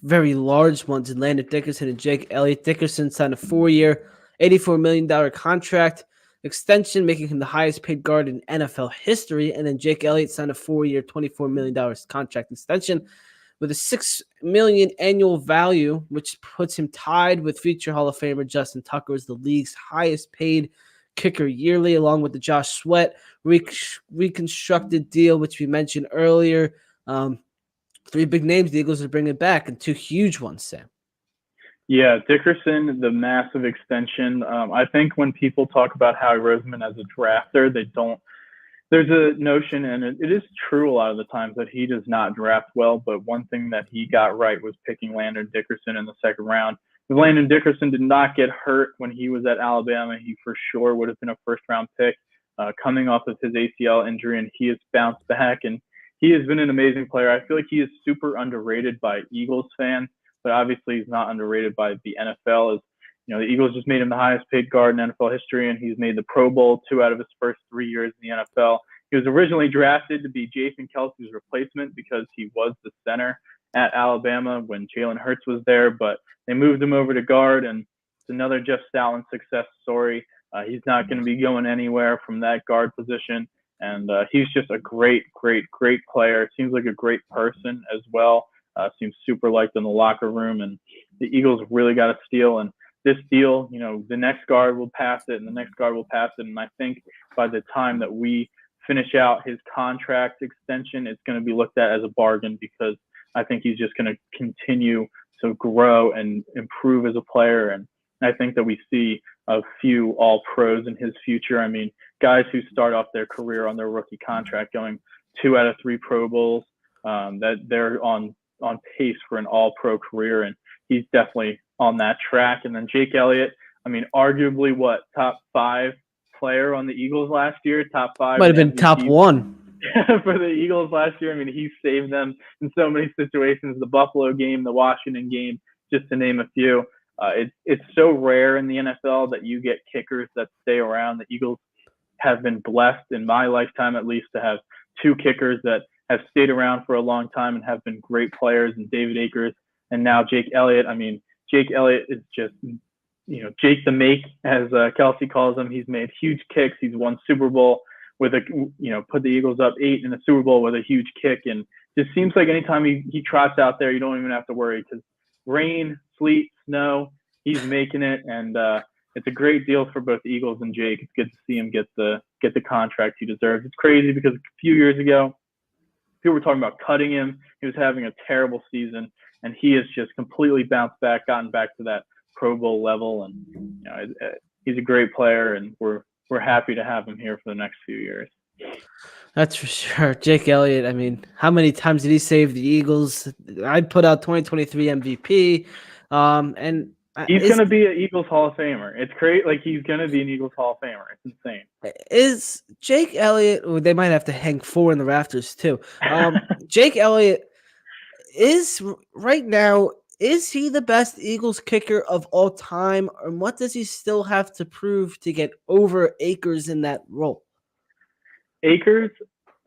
very large ones in Landon Dickerson and Jake Elliott. Dickerson signed a 4-year, $84 million contract extension, making him the highest paid guard in NFL history. And then Jake Elliott signed a 4-year, $24 million contract extension with a $6 million annual value, which puts him tied with future Hall of Famer Justin Tucker as the league's highest paid kicker yearly, along with the Josh Sweat reconstructed deal, which we mentioned earlier. 3 big names the Eagles are bringing back, and 2 huge ones, Sam. Yeah, Dickerson, the massive extension. I think when people talk about Howie Roseman as a drafter, there's a notion, and it is true a lot of the times, that he does not draft well. But one thing that he got right was picking Landon Dickerson in the second round. If Landon Dickerson did not get hurt when he was at Alabama, he for sure would have been a first-round pick coming off of his ACL injury, and he has bounced back, and he has been an amazing player. I feel like he is super underrated by Eagles fans, but obviously he's not underrated by the NFL. As the Eagles just made him the highest paid guard in NFL history, and he's made the Pro Bowl 2 out of his first 3 years in the NFL. He was originally drafted to be Jason Kelce's replacement because he was the center at Alabama when Jalen Hurts was there, but they moved him over to guard, and it's another Jeff Stoutland success story. He's not going to be going anywhere from that guard position, and he's just a great, great, great player. Seems like a great person as well. Seems super liked in the locker room, and the Eagles really got a steal. And this deal, the next guard will pass it, and the next guard will pass it. And I think by the time that we finish out his contract extension, it's going to be looked at as a bargain, because I think he's just going to continue to grow and improve as a player. And I think that we see a few all-pros in his future. I mean, guys who start off their career on their rookie contract going 2 out of 3 Pro Bowls, that they're on pace for an all-pro career, and he's definitely on that track. And then Jake Elliott, I mean, arguably top 5 player on the Eagles last year, top 5. Might have been top 1. For the Eagles last year. I mean, he saved them in so many situations, the Buffalo game, the Washington game, just to name a few. It's so rare in the NFL that you get kickers that stay around. The Eagles have been blessed, in my lifetime at least, to have 2 kickers that have stayed around for a long time and have been great players, and David Akers and now Jake Elliott. I mean, Jake Elliott is just, Jake the Make, as Kelsey calls him. He's made huge kicks. He's won Super Bowl with put the Eagles up 8 in the Super Bowl with a huge kick. And just seems like anytime he trots out there, you don't even have to worry, because rain, sleet, snow, he's making it. And it's a great deal for both the Eagles and Jake. It's good to see him get the contract he deserves. It's crazy because a few years ago, people were talking about cutting him. He was having a terrible season, and he has just completely bounced back, gotten back to that Pro Bowl level. And he's a great player, and we're happy to have him here for the next few years. That's for sure. Jake Elliott, I mean, how many times did he save the Eagles? I put out 2023 MVP. And he's going to be an Eagles Hall of Famer. It's great. Like, he's going to be an Eagles Hall of Famer. It's insane. Is Jake Elliott, they might have to hang 4 in the rafters too. Jake Elliott is right now, is he the best Eagles kicker of all time? And what does he still have to prove to get over Akers in that role? Akers,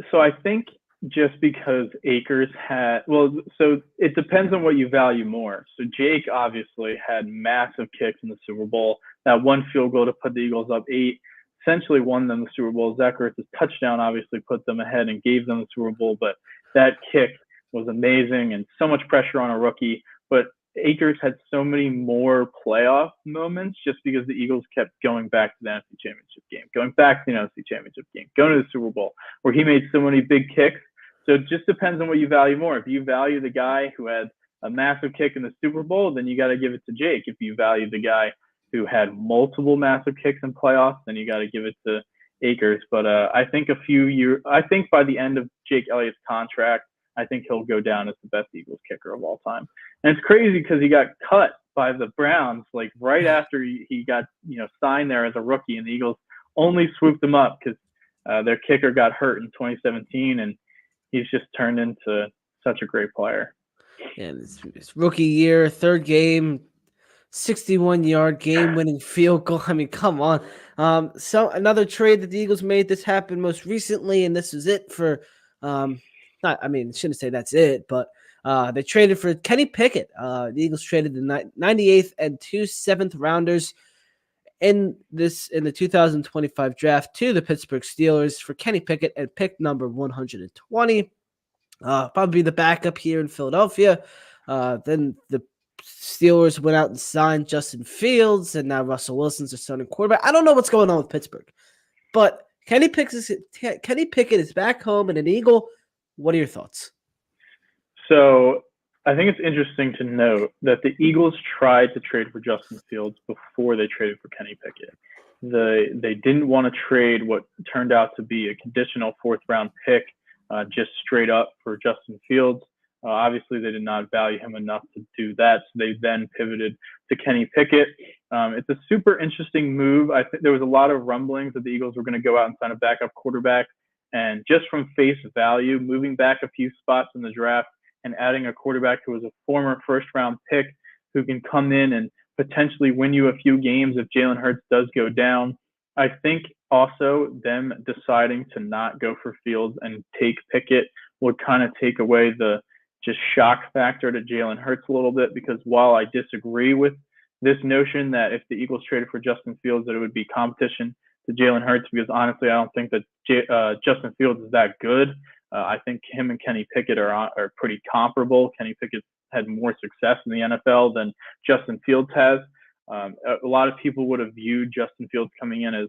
so I think just because Akers so it depends on what you value more. So Jake obviously had massive kicks in the Super Bowl. That one field goal to put the Eagles up 8 essentially won them the Super Bowl. Zach Ertz's touchdown obviously put them ahead and gave them the Super Bowl, but that kick was amazing and so much pressure on a rookie. But Akers had so many more playoff moments just because the Eagles kept going back to the NFC Championship game, going back to the NFC Championship game, going to the Super Bowl, where he made so many big kicks. So it just depends on what you value more. If you value the guy who had a massive kick in the Super Bowl, then you got to give it to Jake. If you value the guy who had multiple massive kicks in playoffs, then you got to give it to Akers. But I think by the end of Jake Elliott's contract, I think he'll go down as the best Eagles kicker of all time. And it's crazy because he got cut by the Browns like right after he got signed there as a rookie, and the Eagles only swooped him up because their kicker got hurt in 2017, and he's just turned into such a great player. And it's rookie year, third game, 61-yard game-winning field goal. I mean, come on. So another trade that the Eagles made. This happened most recently, and this is it for. Shouldn't say that's it, but they traded for Kenny Pickett. The Eagles traded the 98th and 2 7th rounders in the 2025 draft to the Pittsburgh Steelers for Kenny Pickett and pick number 120. Probably the backup here in Philadelphia. Then the Steelers went out and signed Justin Fields, and now Russell Wilson's their starting quarterback. I don't know what's going on with Pittsburgh, but Kenny Pickett is back home and an Eagle. What are your thoughts? So I think it's interesting to note that the Eagles tried to trade for Justin Fields before they traded for Kenny Pickett. They didn't want to trade what turned out to be a conditional 4th-round pick just straight up for Justin Fields. Obviously, they did not value him enough to do that, so they then pivoted to Kenny Pickett. It's a super interesting move. I think there was a lot of rumblings that the Eagles were going to go out and sign a backup quarterback. And just from face value, moving back a few spots in the draft and adding a quarterback who was a former 1st-round pick who can come in and potentially win you a few games if Jalen Hurts does go down. I think also them deciding to not go for Fields and take Pickett would kind of take away the just shock factor to Jalen Hurts a little bit, because while I disagree with this notion that if the Eagles traded for Justin Fields that it would be competition to Jalen Hurts, because honestly I don't think that Justin Fields is that good. I think him and Kenny Pickett are pretty comparable. Kenny Pickett had more success in the NFL than Justin Fields has. A lot of people would have viewed Justin Fields coming in as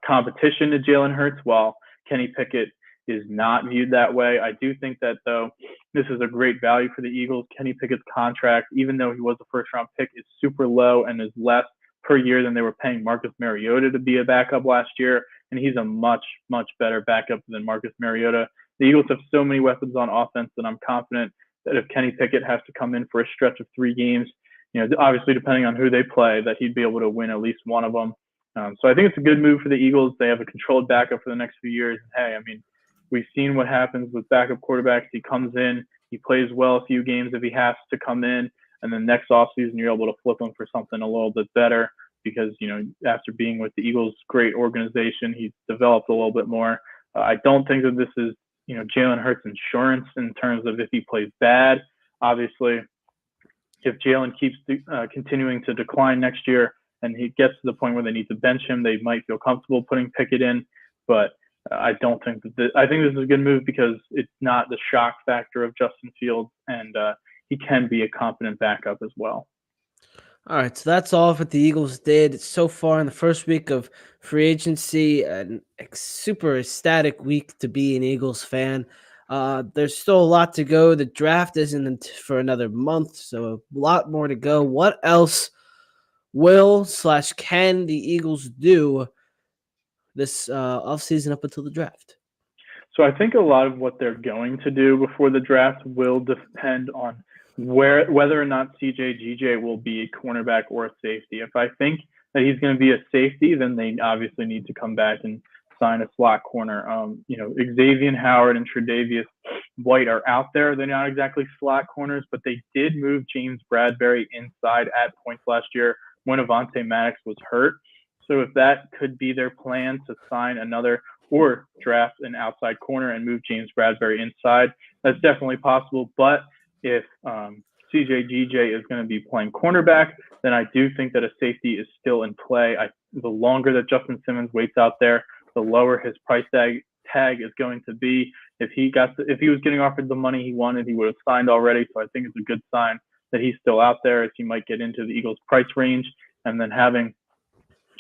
competition to Jalen Hurts, while Kenny Pickett is not viewed that way. I do think that, though, this is a great value for the Eagles. Kenny Pickett's contract, even though he was a 1st-round pick, is super low and is less per year than they were paying Marcus Mariota to be a backup last year. And he's a much, much better backup than Marcus Mariota. The Eagles have so many weapons on offense that I'm confident that if Kenny Pickett has to come in for a stretch of 3 games, obviously depending on who they play, that he'd be able to win at least one of them. So I think it's a good move for the Eagles. They have a controlled backup for the next few years. Hey, we've seen what happens with backup quarterbacks. He comes in, he plays well a few games if he has to come in, and then next offseason you're able to flip him for something a little bit better because, after being with the Eagles' great organization, he's developed a little bit more. I don't think that this is, Jalen Hurts insurance in terms of if he plays bad. Obviously, if Jalen keeps continuing to decline next year and he gets to the point where they need to bench him, they might feel comfortable putting Pickett in. But I don't think that I think this is a good move because it's not the shock factor of Justin Fields, and he can be a competent backup as well. All right, so that's all what the Eagles did so far in the first week of free agency. A super ecstatic week to be an Eagles fan. There's still a lot to go. The draft isn't for another month, so a lot more to go. What else can the Eagles do this offseason up until the draft? So I think a lot of what they're going to do before the draft will depend on whether or not CJ will be a cornerback or a safety. If I think that he's going to be a safety, then they obviously need to come back and sign a slot corner. Xavier Howard and Tre'Davious White are out there. They're not exactly slot corners, but they did move James Bradberry inside at points last year when Avonte Maddox was hurt. So if that could be their plan to sign another or draft an outside corner and move James Bradberry inside, that's definitely possible. But if CJ is going to be playing cornerback, then I do think that a safety is still in play. The longer that Justin Simmons waits out there, the lower his price tag tag is going to be. If he was getting offered the money he wanted, he would have signed already. So I think it's a good sign that he's still out there, as he might get into the Eagles' price range. And then having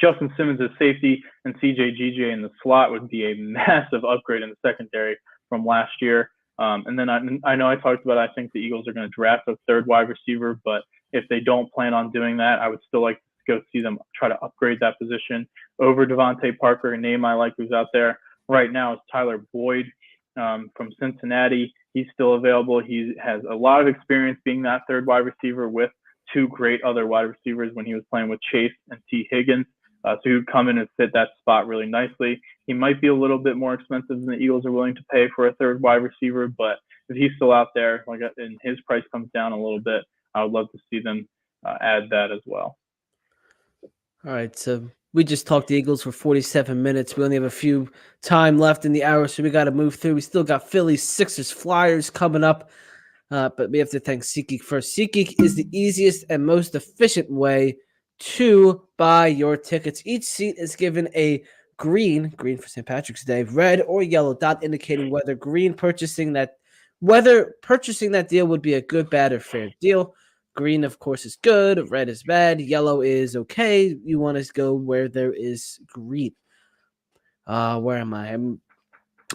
Justin Simmons as safety and CJ in the slot would be a massive upgrade in the secondary from last year. And then I know I talked about, I think the Eagles are going to draft a third wide receiver, but if they don't plan on doing that, I would still like to go see them try to upgrade that position over Devontae Parker. A name I like who's out there right now is Tyler Boyd from Cincinnati. He's still available. He has a lot of experience being that third wide receiver with two great other wide receivers when he was playing with Chase and T. Higgins. So he would come in and fit that spot really nicely. He might be a little bit more expensive than the Eagles are willing to pay for a third wide receiver, but if he's still out there, and his price comes down a little bit, I would love to see them add that as well. All right, so we just talked the Eagles for 47 minutes. We only have a few time left in the hour, so we got to move through. We still got Phillies, Sixers, Flyers coming up, but we have to thank SeatGeek first. SeatGeek is the easiest and most efficient way to buy your tickets. Each seat is given a green for St. Patrick's Day, red or yellow dot indicating whether purchasing that deal would be a good, bad, or fair deal. Green, of course, is good. Red is bad. Yellow is okay. You want to go where there is green. Where am I?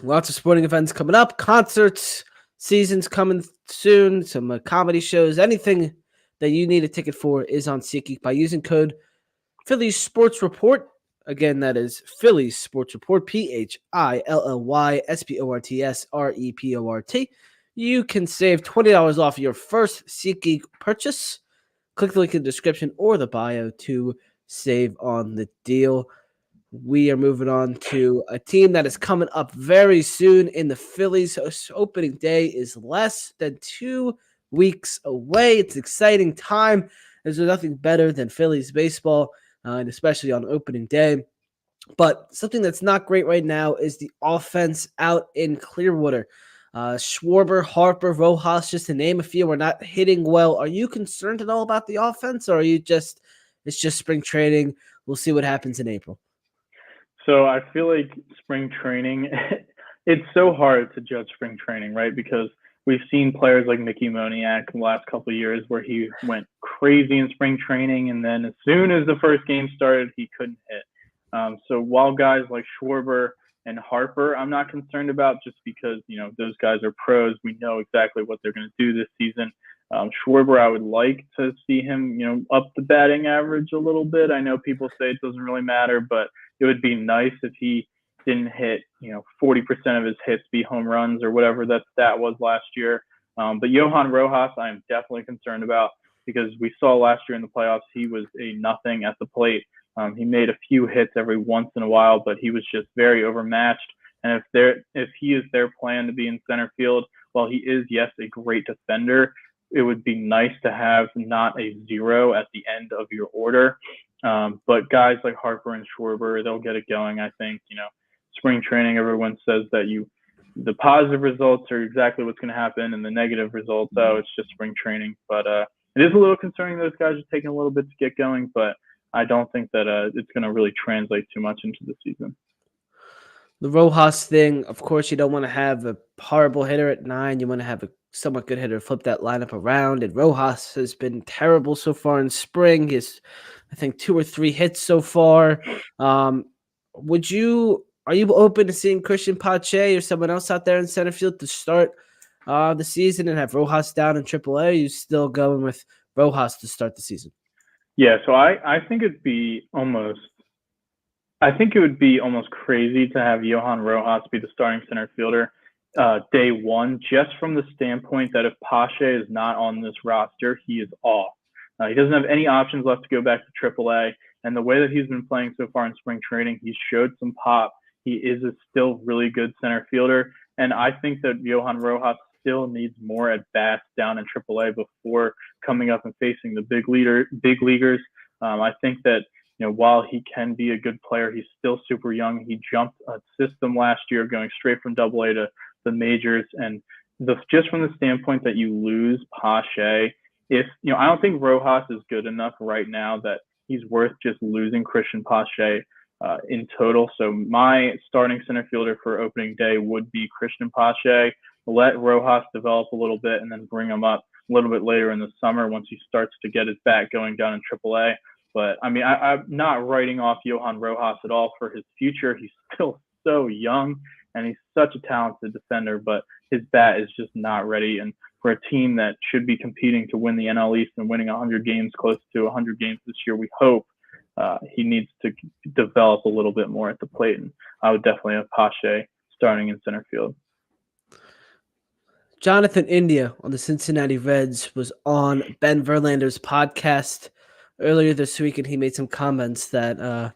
Lots of sporting events coming up. Concerts, seasons coming soon. Some comedy shows. Anything that you need a ticket for is on SeatGeek by using code Phillies Sports Report. Again, that is Phillies Sports Report, PhillysSportsReport. You can save $20 off your first SeatGeek purchase. Click the link in the description or the bio to save on the deal. We are moving on to a team that is coming up very soon in the Phillies. Opening day is less than 2 weeks away. It's an exciting time. There's nothing better than Phillies baseball, and especially on opening day. But something that's not great right now is the offense out in Clearwater. Schwarber, Harper, Rojas, just to name a few, are not hitting well. Are you concerned at all about the offense, or are you it's just spring training? We'll see what happens in April. So I feel like spring training, it's so hard to judge spring training, right? Because we've seen players like Mickey Moniak in the last couple of years where he went crazy in spring training, and then as soon as the first game started, he couldn't hit. So while guys like Schwarber and Harper, I'm not concerned about, just because, those guys are pros. We know exactly what they're going to do this season. Schwarber, I would like to see him, up the batting average a little bit. I know people say it doesn't really matter, but it would be nice if he didn't hit, 40% of his hits be home runs or whatever that stat was last year. But Johan Rojas, I'm definitely concerned about, because we saw last year in the playoffs, he was a nothing at the plate. He made a few hits every once in a while, but he was just very overmatched. And if he is their plan to be in center field, while he is, yes, a great defender, it would be nice to have not a 0 at the end of your order. But guys like Harper and Schwarber, they'll get it going. I think, spring training, everyone says that the positive results are exactly what's going to happen, and the negative results, it's just spring training. But it is a little concerning those guys are taking a little bit to get going, but I don't think that it's going to really translate too much into the season. The Rojas thing, of course, you don't want to have a horrible hitter at 9. You want to have a somewhat good hitter flip that lineup around. And Rojas has been terrible so far in spring. He has, I think, 2 or 3 hits so far. Are you open to seeing Christian Pache or someone else out there in center field to start the season and have Rojas down in AAA? Or are you still going with Rojas to start the season? Yeah, so I think it would be almost crazy to have Johan Rojas be the starting center fielder day one, just from the standpoint that if Pache is not on this roster, he is off. He doesn't have any options left to go back to AAA, and the way that he's been playing so far in spring training, he's showed some pop. He is a still really good center fielder, and I think that Johan Rojas still needs more at bats down in AAA before coming up and facing the big leaguers. I think that while he can be a good player, he's still super young. He jumped a system last year, going straight from AA to the majors, and just from the standpoint that you lose Pache, I don't think Rojas is good enough right now that he's worth just losing Christian Pache in total. So my starting center fielder for opening day would be Christian Pache. Let Rojas develop a little bit and then bring him up a little bit later in the summer once he starts to get his bat going down in AAA. But, I mean, I'm not writing off Johan Rojas at all for his future. He's still so young, and he's such a talented defender, but his bat is just not ready. And for a team that should be competing to win the NL East and winning 100 games, close to 100 games this year, we hope he needs to develop a little bit more at the plate. And I would definitely have Pache starting in center field. Jonathan India on the Cincinnati Reds was on Ben Verlander's podcast earlier this week, and he made some comments that are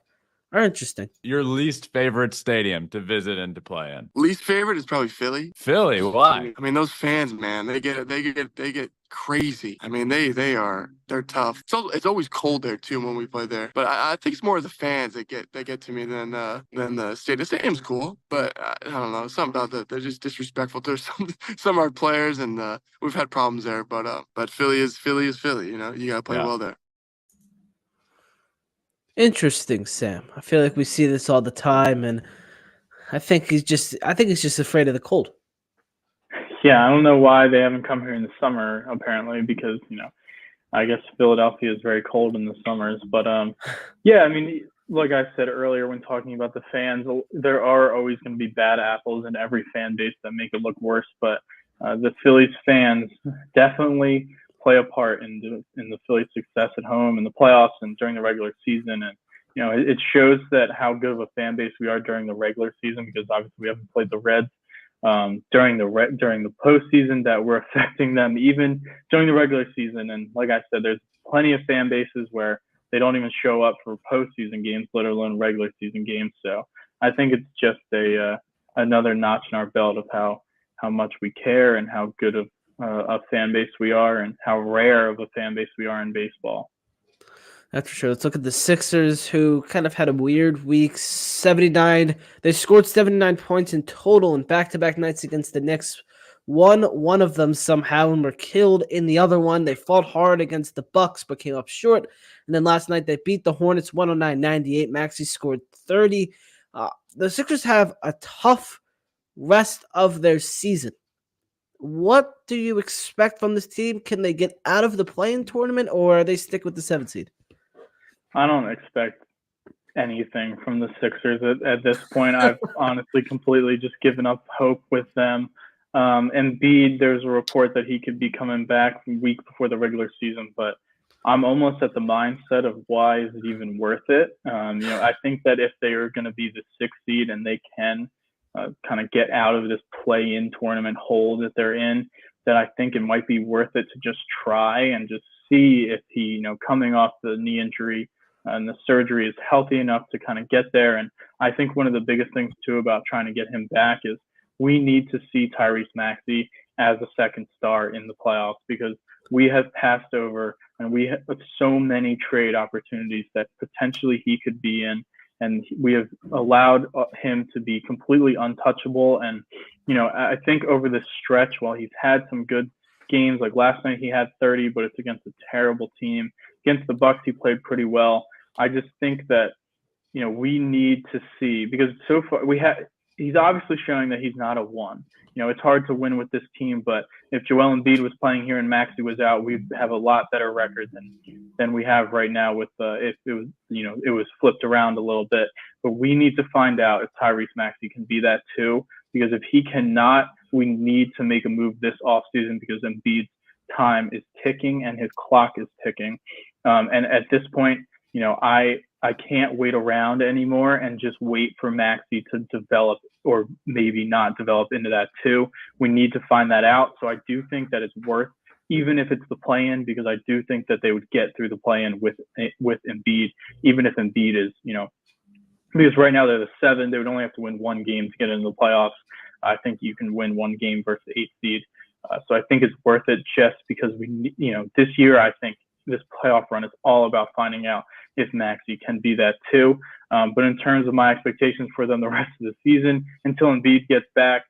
interesting. Your least favorite stadium to visit and to play in? Least favorite is probably Philly. Philly, why? I mean, those fans, man, they get crazy. I mean, they're tough. So it's always cold there too when we play there. But I think it's more the fans that get to me than the stadium. The stadium's cool, but I don't know, something about that. They're just disrespectful to some of our players, and we've had problems there. But Philly is Philly. You know, you gotta play well there. Interesting, Sam. I feel like we see this all the time, and I think he's just afraid of the cold. Yeah, I don't know why they haven't come here in the summer, apparently, because, you know, I guess Philadelphia is very cold in the summers. But, yeah, I mean, like I said earlier when talking about the fans, there are always going to be bad apples in every fan base that make it look worse. But the Phillies fans definitely play a part in the Phillies' success at home in the playoffs and during the regular season. And, you know, it shows that how good of a fan base we are during the regular season, because obviously we haven't played the Reds during the postseason, that we're affecting them even during the regular season. And like I said, there's plenty of fan bases where they don't even show up for postseason games, let alone regular season games. So I think it's just another notch in our belt of how much we care and how good of a fan base we are and how rare of a fan base we are in baseball. That's for sure. Let's look at the Sixers, who kind of had a weird week. They scored 79 points in total in back-to-back nights against the Knicks. Won one of them somehow and were killed in the other one. They fought hard against the Bucks but came up short. And then last night they beat the Hornets 109-98. Maxey scored 30. The Sixers have a tough rest of their season. What do you expect from this team? Can they get out of the play-in tournament, or are they stick with the 7th seed? I don't expect anything from the Sixers at this point. I've honestly completely just given up hope with them. Embiid, there's a report that he could be coming back a week before the regular season, but I'm almost at the mindset of why is it even worth it? You know, I think that if they are going to be the 6th seed and they can kind of get out of this play-in tournament hole that they're in, that I think it might be worth it to just try and just see if he, you know, coming off the knee injury and the surgery, is healthy enough to kind of get there. And I think one of the biggest things too about trying to get him back is we need to see Tyrese Maxey as a second star in the playoffs, because we have passed over and we have so many trade opportunities that potentially he could be in. And we have allowed him to be completely untouchable. And, you know, I think over this stretch, while he's had some good games, like last night he had 30, but it's against a terrible team. Against the Bucks, he played pretty well. I just think that, you know, we need to see, because so far he's obviously showing that he's not a 1. You know, it's hard to win with this team, but if Joel Embiid was playing here and Maxey was out, we'd have a lot better record than we have right now with if it was, you know, it was flipped around a little bit. But we need to find out if Tyrese Maxey can be that too, because if he cannot, we need to make a move this offseason, because Embiid's time is ticking and his clock is ticking. And at this point, you know, I can't wait around anymore and just wait for Maxey to develop, or maybe not develop into that too. We need to find that out. So I do think that it's worth, even if it's the play-in, because I do think that they would get through the play-in with Embiid, even if Embiid is, you know, because right now they're the 7. They would only have to win 1 game to get into the playoffs. I think you can win 1 game versus the 8th seed. So I think it's worth it, just because we, you know, this year I think this playoff run is all about finding out if Maxey can be that too. But in terms of my expectations for them the rest of the season, until Embiid gets back,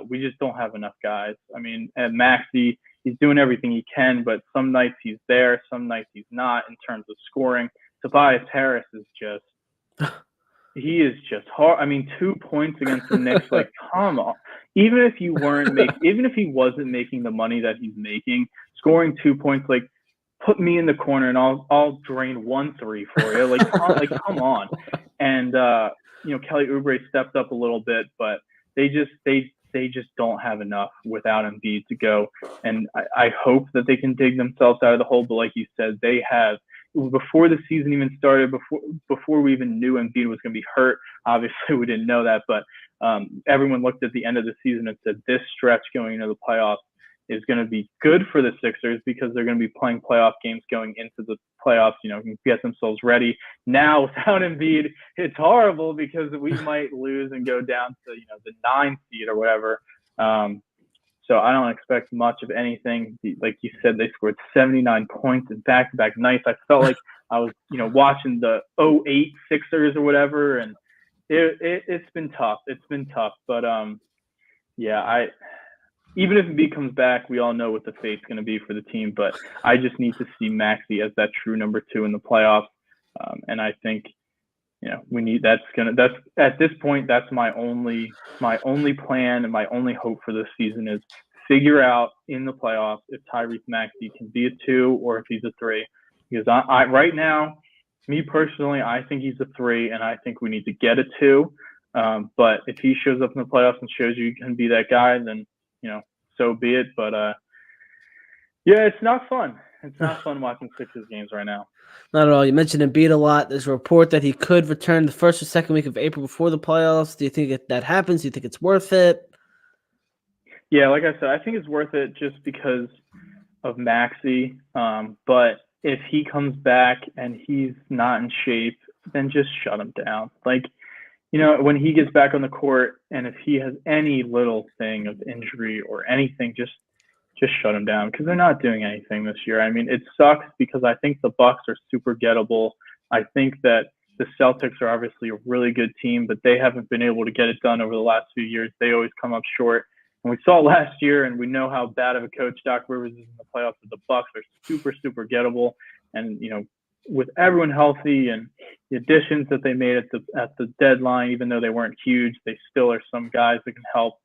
we just don't have enough guys. I mean, at Maxey, he's doing everything he can, but some nights he's there, some nights he's not in terms of scoring. Tobias Harris is just, he is just hard. I mean, 2 points against the Knicks, like, come on. Even if he wasn't making the money that he's making, scoring 2 points, like, put me in the corner and I'll drain 1-3 for you. Like, come on. And Kelly Oubre stepped up a little bit, but they just don't have enough without Embiid to go. And I hope that they can dig themselves out of the hole. But like you said, they have, before the season even started, before we even knew Embiid was going to be hurt. Obviously, we didn't know that, but everyone looked at the end of the season and said this stretch going into the playoffs is going to be good for the Sixers because they're going to be playing playoff games going into the playoffs, get themselves ready. Now, without Embiid, it's horrible because we might lose and go down to, the 9th seed or whatever. So I don't expect much of anything. Like you said, they scored 79 points in back-to-back nights. I felt like I was, watching the 08 Sixers or whatever, and it's been tough. It's been tough. But, even if Embiid comes back, we all know what the fate's going to be for the team. But I just need to see Maxey as that true number 2 in the playoffs. And I think, that's at this point, that's my only plan and my only hope for this season is figure out in the playoffs if Tyrese Maxey can be a 2 or if he's a 3. Because I right now, me personally, I think he's a 3, and I think we need to get a 2. But if he shows up in the playoffs and shows you can be that guy, then so be it. But it's not fun. It's not fun watching Sixers games right now. Not at all. You mentioned Embiid a lot. There's a report that he could return the first or second week of April before the playoffs. Do you think that happens? Do you think it's worth it? Yeah, like I said, I think it's worth it just because of Maxey. But if he comes back and he's not in shape, then just shut him down. Like, when he gets back on the court and if he has any little thing of injury or anything, just shut him down because they're not doing anything this year. I mean, it sucks because I think the Bucks are super gettable. I think that the Celtics are obviously a really good team, but they haven't been able to get it done over the last few years. They always come up short. And we saw last year, and we know how bad of a coach Doc Rivers is in the playoffs, but the Bucks are super, super gettable. And, with everyone healthy and the additions that they made at the deadline, even though they weren't huge, they still are some guys that can help.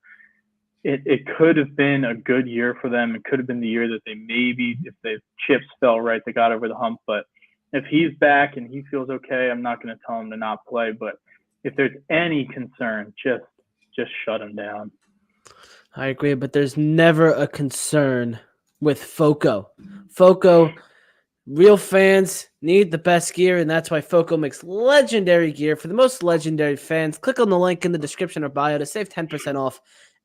It could have been a good year for them. It could have been the year that they maybe, if the chips fell right, they got over the hump. But if he's back and he feels okay, I'm not going to tell him to not play. But if there's any concern, just shut him down. I agree, but there's never a concern with FOCO. FOCO, real fans need the best gear, and that's why FOCO makes legendary gear for the most legendary fans. Click on the link in the description or bio to save 10% off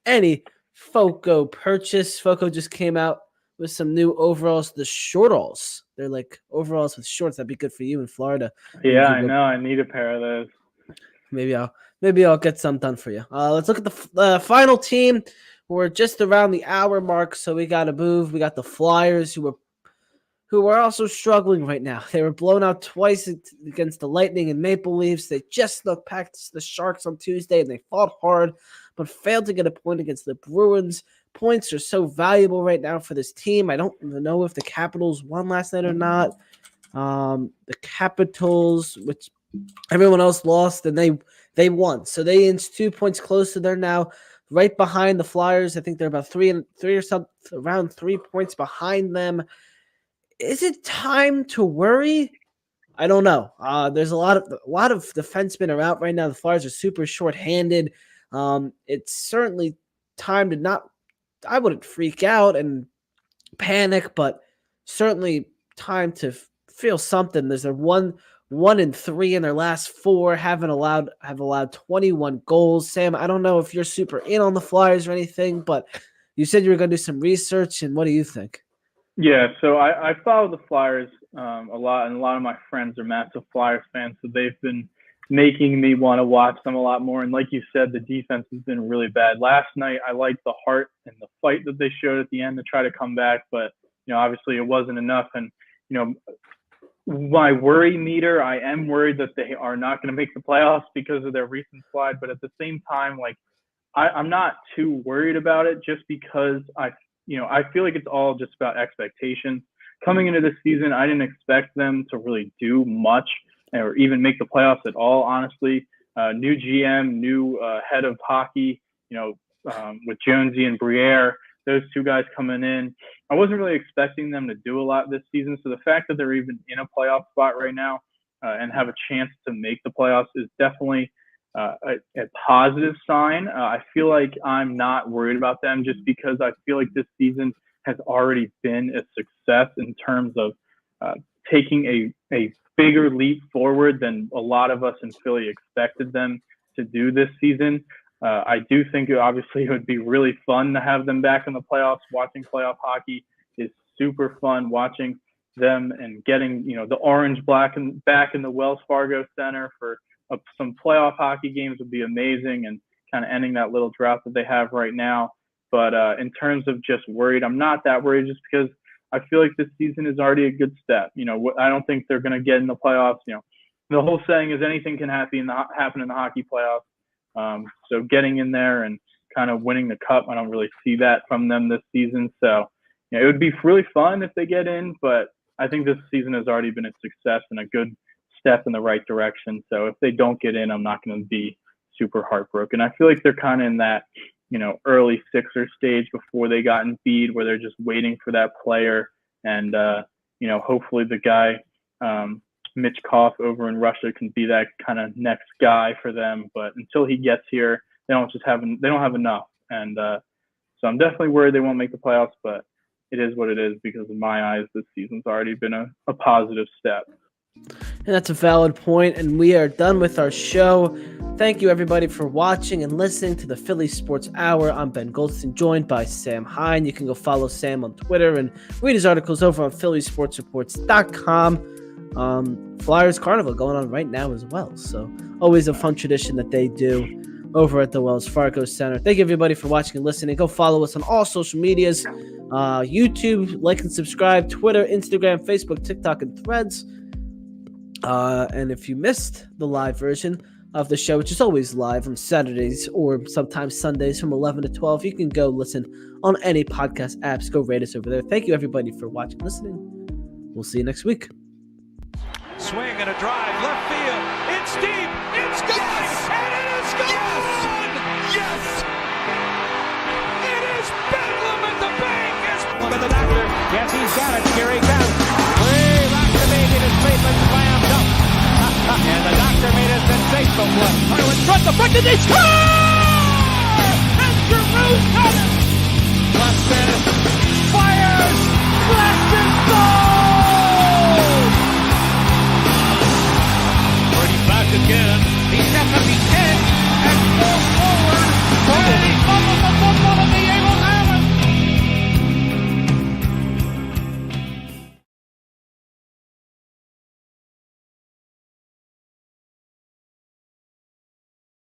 any FOCO purchase. FOCO just came out with some new overalls, the shortalls. They're like overalls with shorts. That'd be good for you in Florida. Yeah, I know. I need a pair of those. Maybe I'll get some done for you. Let's look at the final team. We're just around the hour mark, so we got to move. We got the Flyers, who are also struggling right now. They were blown out twice against the Lightning and Maple Leafs. They just snuck past the Sharks on Tuesday, and they fought hard, but failed to get a point against the Bruins. Points are so valuable right now for this team. I don't even know if the Capitals won last night or not. The Capitals, which everyone else lost, and they won. So they inched 2 points closer. They're now right behind the Flyers. I think they're about three or something, around 3 points behind them. Is it time to worry? I don't know. There's a lot of defensemen are out right now. The Flyers are super short-handed. It's certainly time to not. I wouldn't freak out and panic, but certainly time to feel something. There's a 1-3 in their last 4. Have allowed 21 goals. Sam, I don't know if you're super in on the Flyers or anything, but you said you were going to do some research, and what do you think? Yeah, so I follow the Flyers a lot, and a lot of my friends are massive Flyers fans, so they've been making me want to watch them a lot more. And like you said, the defense has been really bad. Last night, I liked the heart and the fight that they showed at the end to try to come back, but obviously it wasn't enough. And my worry meter, I am worried that they are not going to make the playoffs because of their recent slide. But at the same time, I'm not too worried about it just because I feel like it's all just about expectations. Coming into this season, I didn't expect them to really do much or even make the playoffs at all, honestly. new GM, new head of hockey, with Jonesy and Briere, those two guys coming in. I wasn't really expecting them to do a lot this season. So the fact that they're even in a playoff spot right now and have a chance to make the playoffs is definitely a positive sign. I feel like I'm not worried about them just because I feel like this season has already been a success in terms of taking a bigger leap forward than a lot of us in Philly expected them to do this season. I do think obviously it would be really fun to have them back in the playoffs. Watching playoff hockey is super fun. Watching them and getting, the orange black and back in the Wells Fargo Center for some playoff hockey games would be amazing, and kind of ending that little drought that they have right now. But in terms of just worried, I'm not that worried just because I feel like this season is already a good step. I don't think they're going to get in the playoffs. The whole saying is anything can happen in the hockey playoffs. So getting in there and kind of winning the cup, I don't really see that from them this season. So it would be really fun if they get in, but I think this season has already been a success and a good step in the right direction. So if they don't get in, I'm not going to be super heartbroken. I feel like they're kind of in that, early Sixer stage before they got Embiid, where they're just waiting for that player. And, hopefully the guy, Mitch Koff over in Russia can be that kind of next guy for them. But until he gets here, they don't have enough. And so I'm definitely worried they won't make the playoffs, but it is what it is because in my eyes, this season's already been a positive step. And that's a valid point, and we are done with our show. Thank you, everybody, for watching and listening to the Philly Sports Hour. I'm Ben Goldstein, joined by Sam Hine. You can go follow Sam on Twitter and read his articles over on phillysportsreports.com. Flyers Carnival going on right now as well, so always a fun tradition that they do over at the Wells Fargo Center. Thank you, everybody, for watching and listening. Go follow us on all social medias, YouTube, like and subscribe, Twitter, Instagram, Facebook, TikTok, and Threads. And if you missed the live version of the show, which is always live on Saturdays or sometimes Sundays from 11 to 12, you can go listen on any podcast apps. Go rate us over there. Thank you, everybody, for watching and listening. We'll see you next week. Swing and a drive, left field. It's deep. It's gone. Yes! And it is gone. Yes! It is Bedlam at the bank. One of the doctor. Yes, he's got it. Here he comes. Way back to make it. His faith and slammed up. And the doctor made a sensational play. Pirates front the front. Did they score?